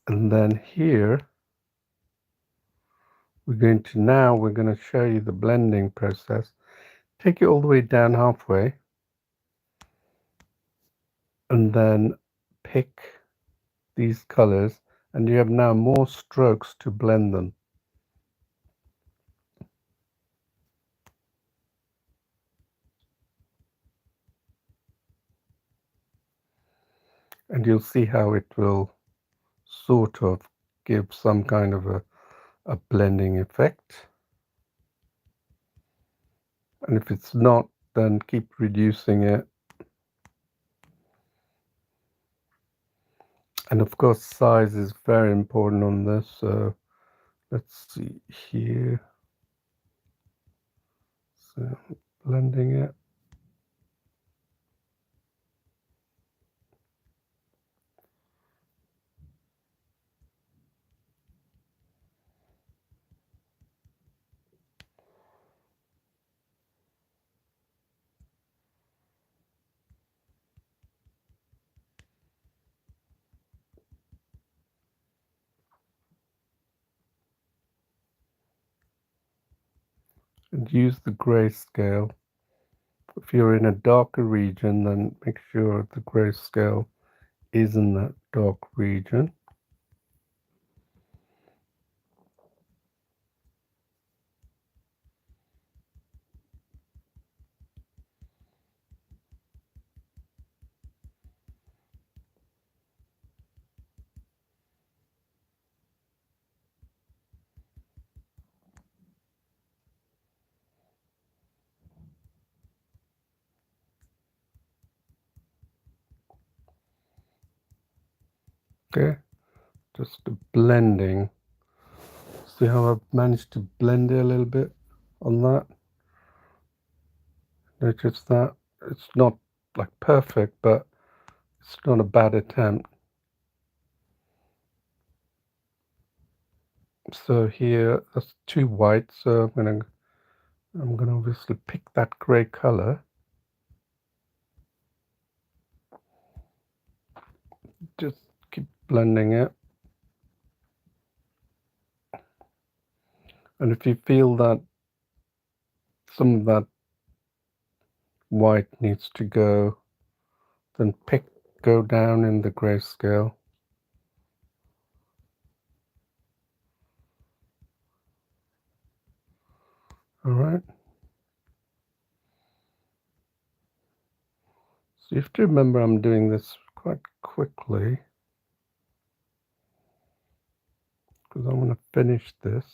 S1: And then here we're going to show you the blending process. Take it all the way down halfway and then pick these colors, and you have now more strokes to blend them. And you'll see how it will sort of give some kind of a blending effect. And if it's not, then keep reducing it. And of course, size is very important on this. So let's see here. So blending it. And use the grayscale. If you're in a darker region, then make sure the grayscale is in that dark region. Okay, just the blending. See how I've managed to blend it a little bit on that? Notice that it's not like perfect, but it's not a bad attempt. So here, that's too white, so I'm gonna obviously pick that gray color. Just keep blending it. And if you feel that some of that white needs to go, then go down in the grayscale. All right. So you have to remember I'm doing this quite quickly because I want to finish this.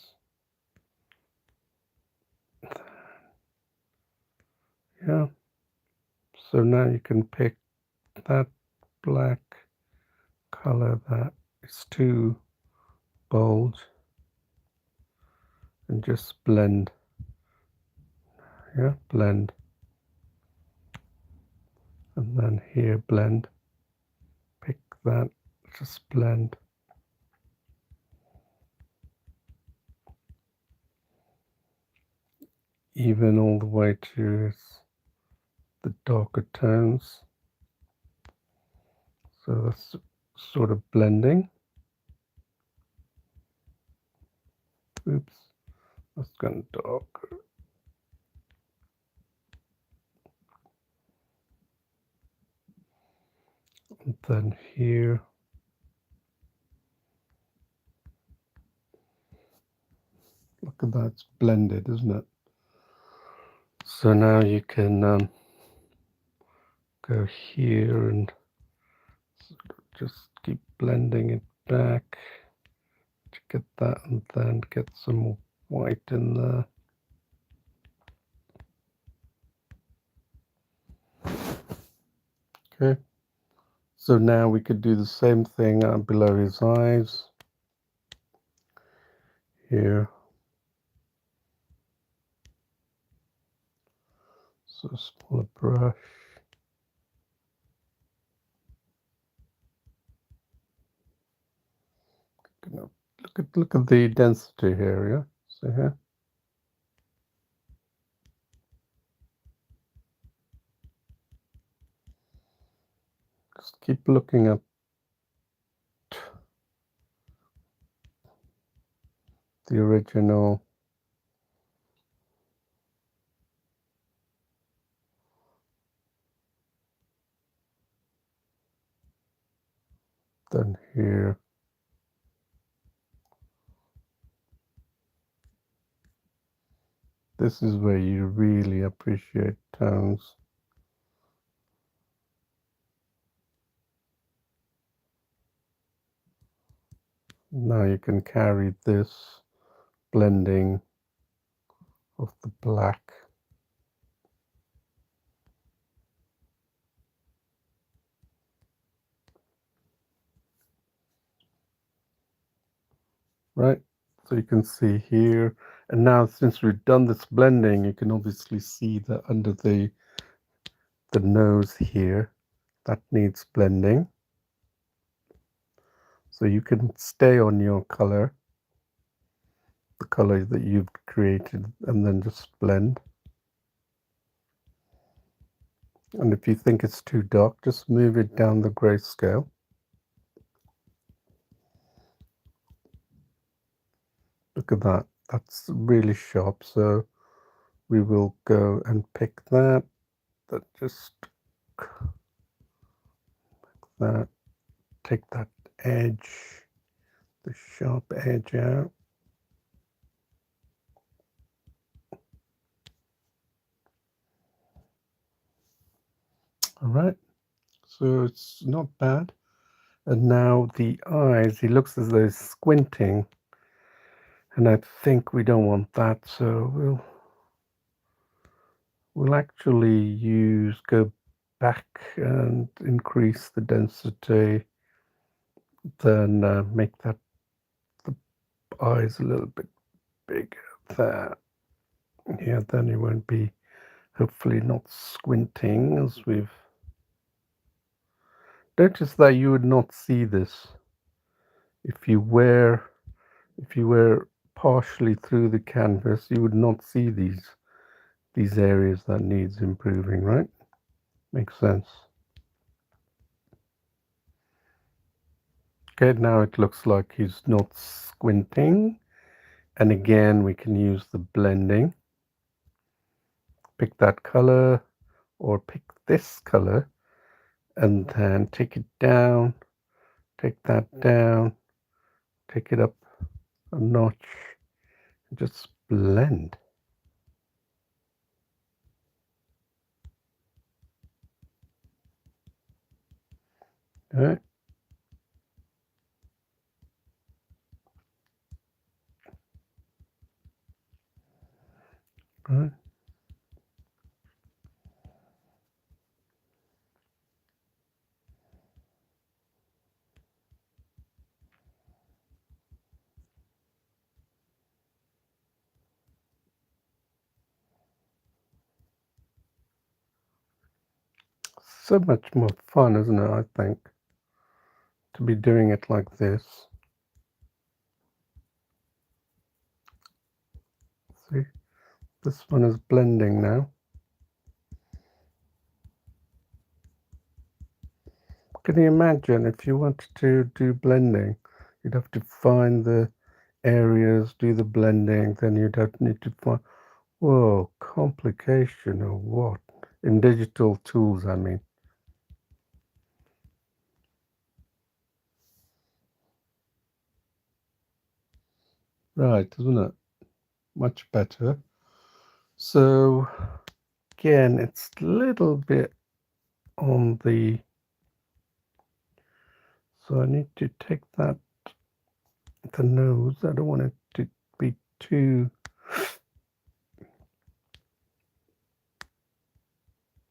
S1: Yeah. So now you can pick that black color that is too bold and just blend. Yeah, blend. And then here, blend. Pick that, just blend. Even all the way to the darker tones. So that's sort of blending. Oops, that's gone darker. And then here, look at that, it's blended, isn't it? So now you can go here and just keep blending it back to get that, and then get some white in there. Okay, so now we could do the same thing below his eyes here. So smaller brush. Look at the density here, yeah? See here? Just keep looking at the original. Then here. This is where you really appreciate tones. Now you can carry this blending of the black. Right, so you can see here, and now since we've done this blending, you can obviously see that under the nose here, that needs blending. So you can stay on your color, the color that you've created, and then just blend. And if you think it's too dark, just move it down the grayscale. Look at that, that's really sharp. So we will go and pick that, just that, take that edge, the sharp edge out. All right, so it's not bad. And now the eyes, he looks as though he's squinting, and I think we don't want that, so we'll actually go back and increase the density Then make that the eyes a little bit bigger there. Yeah, then you won't be hopefully not squinting as we've noticed that you would not see this if you were partially through the canvas, you would not see these areas that needs improving, right? Makes sense. Okay, now it looks like he's not squinting. And again, we can use the blending. Pick that color or pick this color and then take it down, take that down, take it up a notch, and just blend. Right? Right? So much more fun, isn't it, I think, to be doing it like this. See, this one is blending now. Can you imagine if you wanted to do blending, you'd have to find the areas, do the blending, then you'd have need to find, whoa, complication or what? In digital tools, I mean. Right, isn't it? Much better. So again, it's a little bit on so I need to take the nose. I don't want it to be too,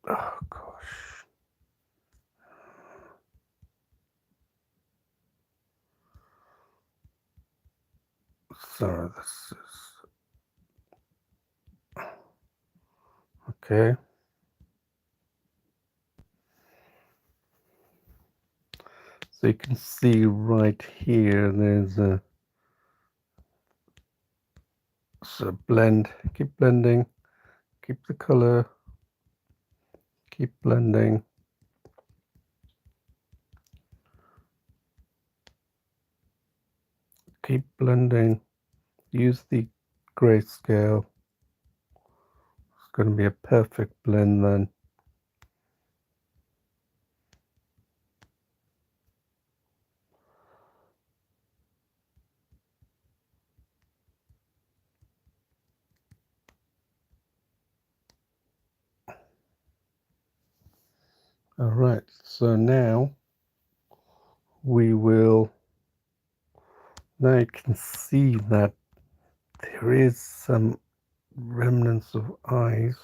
S1: oh gosh. Sorry, this is, okay. So you can see right here, there's a, so blend, keep blending, keep the color, keep blending. Keep blending, use the grayscale. It's going to be a perfect blend then. All right, so now now you can see that there is some remnants of eyes.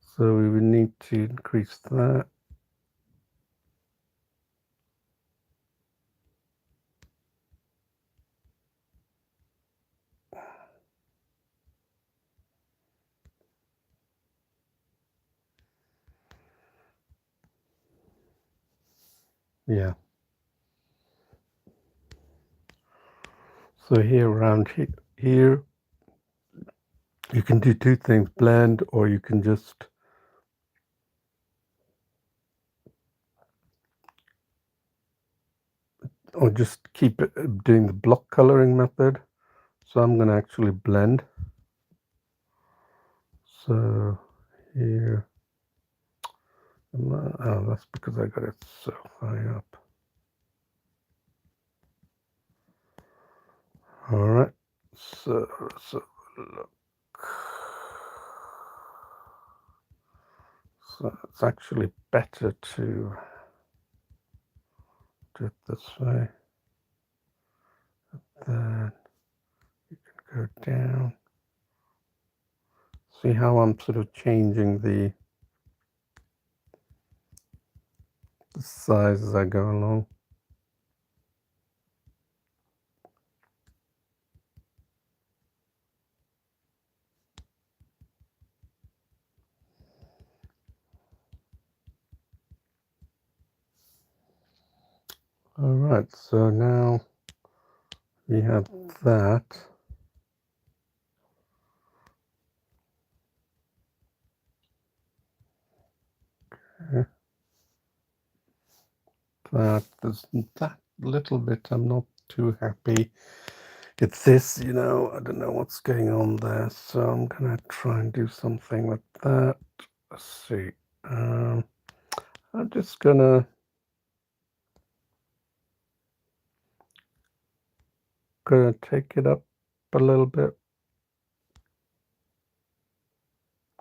S1: So we would need to increase that. Yeah. So here around here, you can do two things, blend, or you can just keep doing the block coloring method. So I'm going to actually blend. So here, oh, that's because I got it so high up. All right, so look. So it's actually better to do it this way. Then you can go down. See how I'm sort of changing the size as I go along. All right, so now we have that. Okay. There's that little bit I'm not too happy. It's this, I don't know what's going on there, so I'm gonna try and do something with that. Let's see. I'm just gonna take it up a little bit.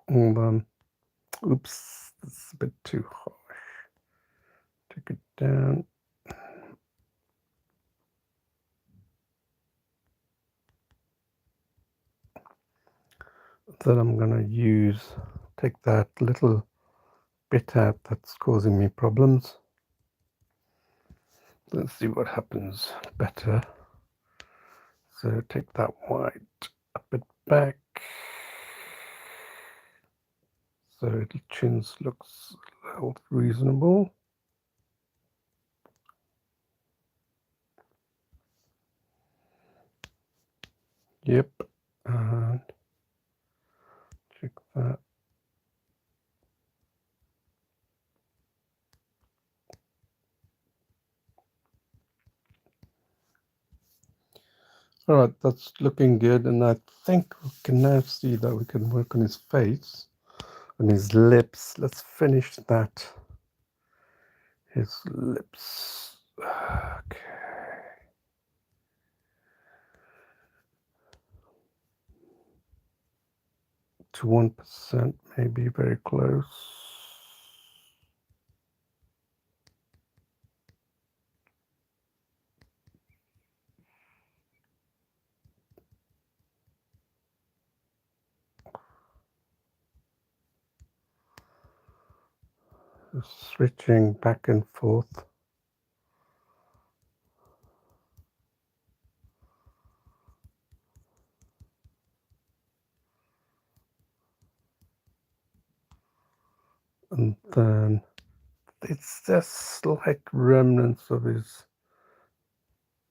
S1: And oops, this is a bit too harsh. Take it down. Then I'm gonna take that little bit out that's causing me problems. Let's see what happens better. So take that white a bit back. So the chins looks reasonable. Yep. And check that. All right, that's looking good, and I think we can now see that we can work on his face, on his lips. Let's finish that. His lips. Okay. To 1%, maybe very close. Switching back and forth. And then it's just slight remnants of his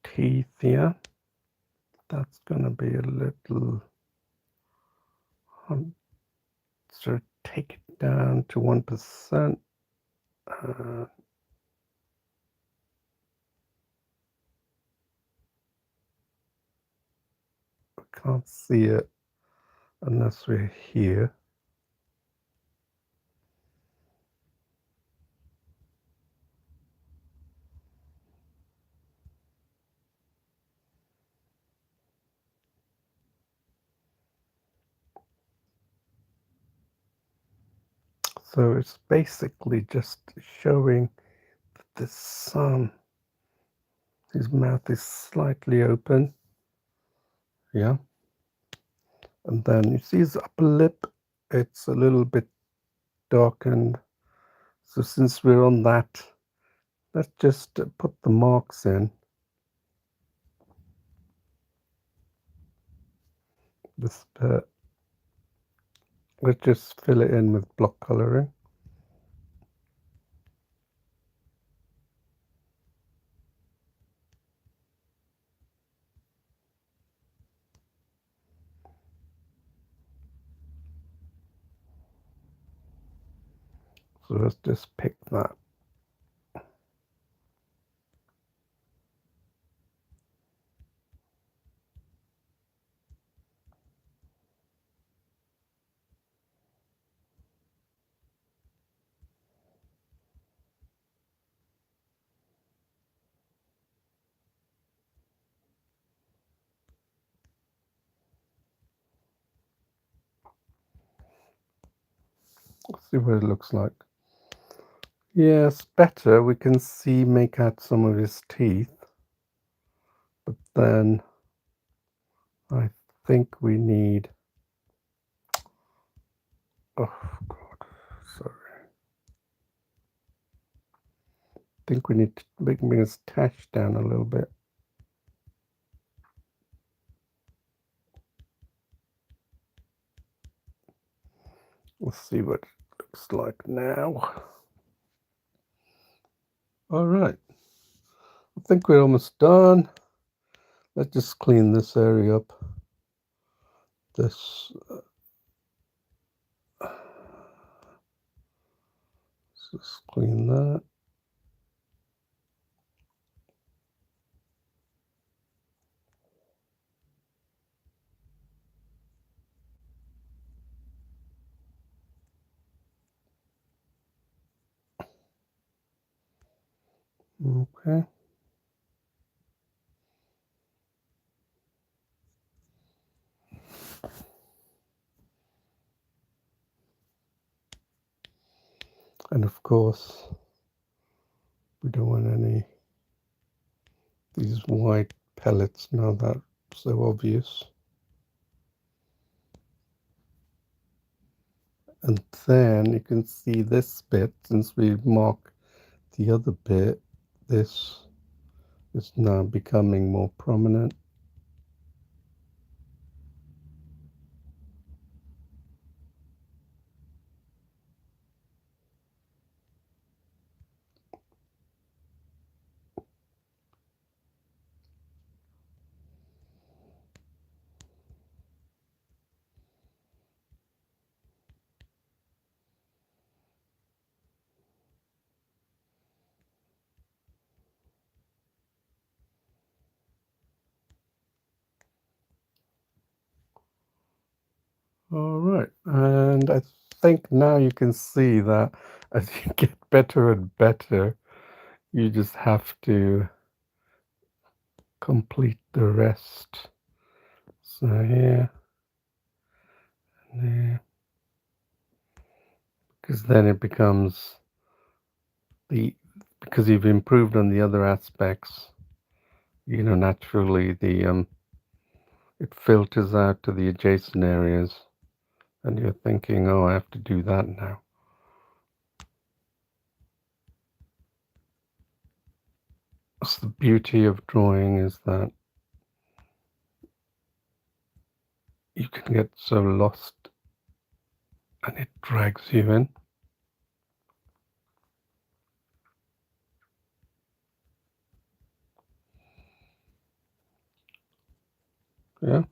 S1: teeth here. That's going to be a little, so take it down to 1%. I can't see it unless we're here. So it's basically just showing that the sun, his mouth is slightly open. Yeah. And then you see his upper lip, it's a little bit darkened. So since we're on that, let's just put the marks in. This bit. Let's just fill it in with block coloring. So let's just pick that. Let's see what it looks like. Yes, better. We can make out some of his teeth. But then I think we need, oh God, sorry. I think we need to bring his tash down a little bit. Let's see what it looks like now. All right. think we're almost done. Let's just clean this area up. This, let's just clean that. Okay. And of course, we don't want any these white pellets now that's so obvious. And then you can see this bit, since we marked the other bit, this is now becoming more prominent. All right, and I think now you can see that as you get better and better, you just have to complete the rest. So here and there, because then it becomes the because you've improved on the other aspects, naturally it filters out to the adjacent areas, and you're thinking, oh, I have to do that now. That's the beauty of drawing, is that you can get so lost and it drags you in. Yeah.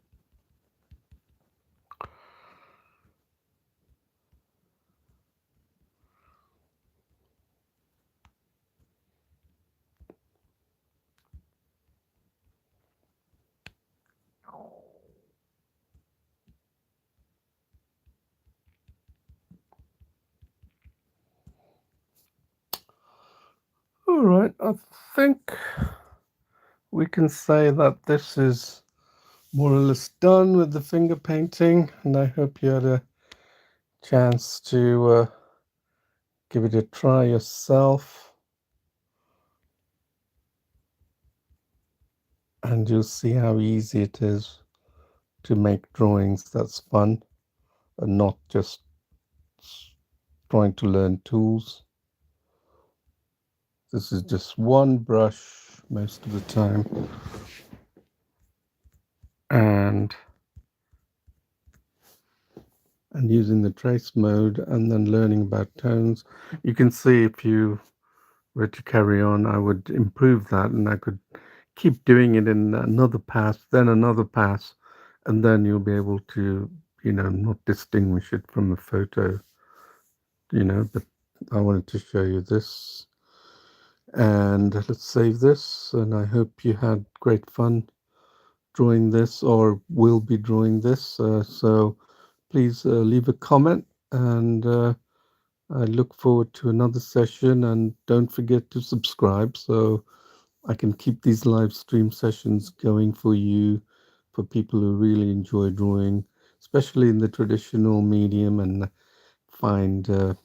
S1: All right. I think we can say that this is more or less done with the finger painting, and I hope you had a chance to give it a try yourself, and you'll see how easy it is to make drawings that's fun and not just trying to learn tools. This is just one brush most of the time, and using the trace mode and then learning about tones. You can see if you were to carry on, I would improve that, and I could keep doing it in another pass, then another pass, and then you'll be able to, not distinguish it from a photo, but I wanted to show you this. And let's save this, and I hope you had great fun drawing this or will be drawing this. So please leave a comment, and I look forward to another session, and don't forget to subscribe so I can keep these live stream sessions going for you, for people who really enjoy drawing, especially in the traditional medium, and find the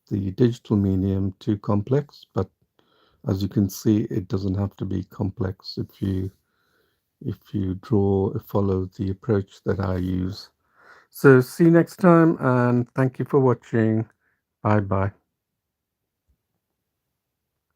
S1: digital medium too complex. But as you can see, it doesn't have to be complex if you follow the approach that I use. So see you next time, and thank you for watching. Bye bye.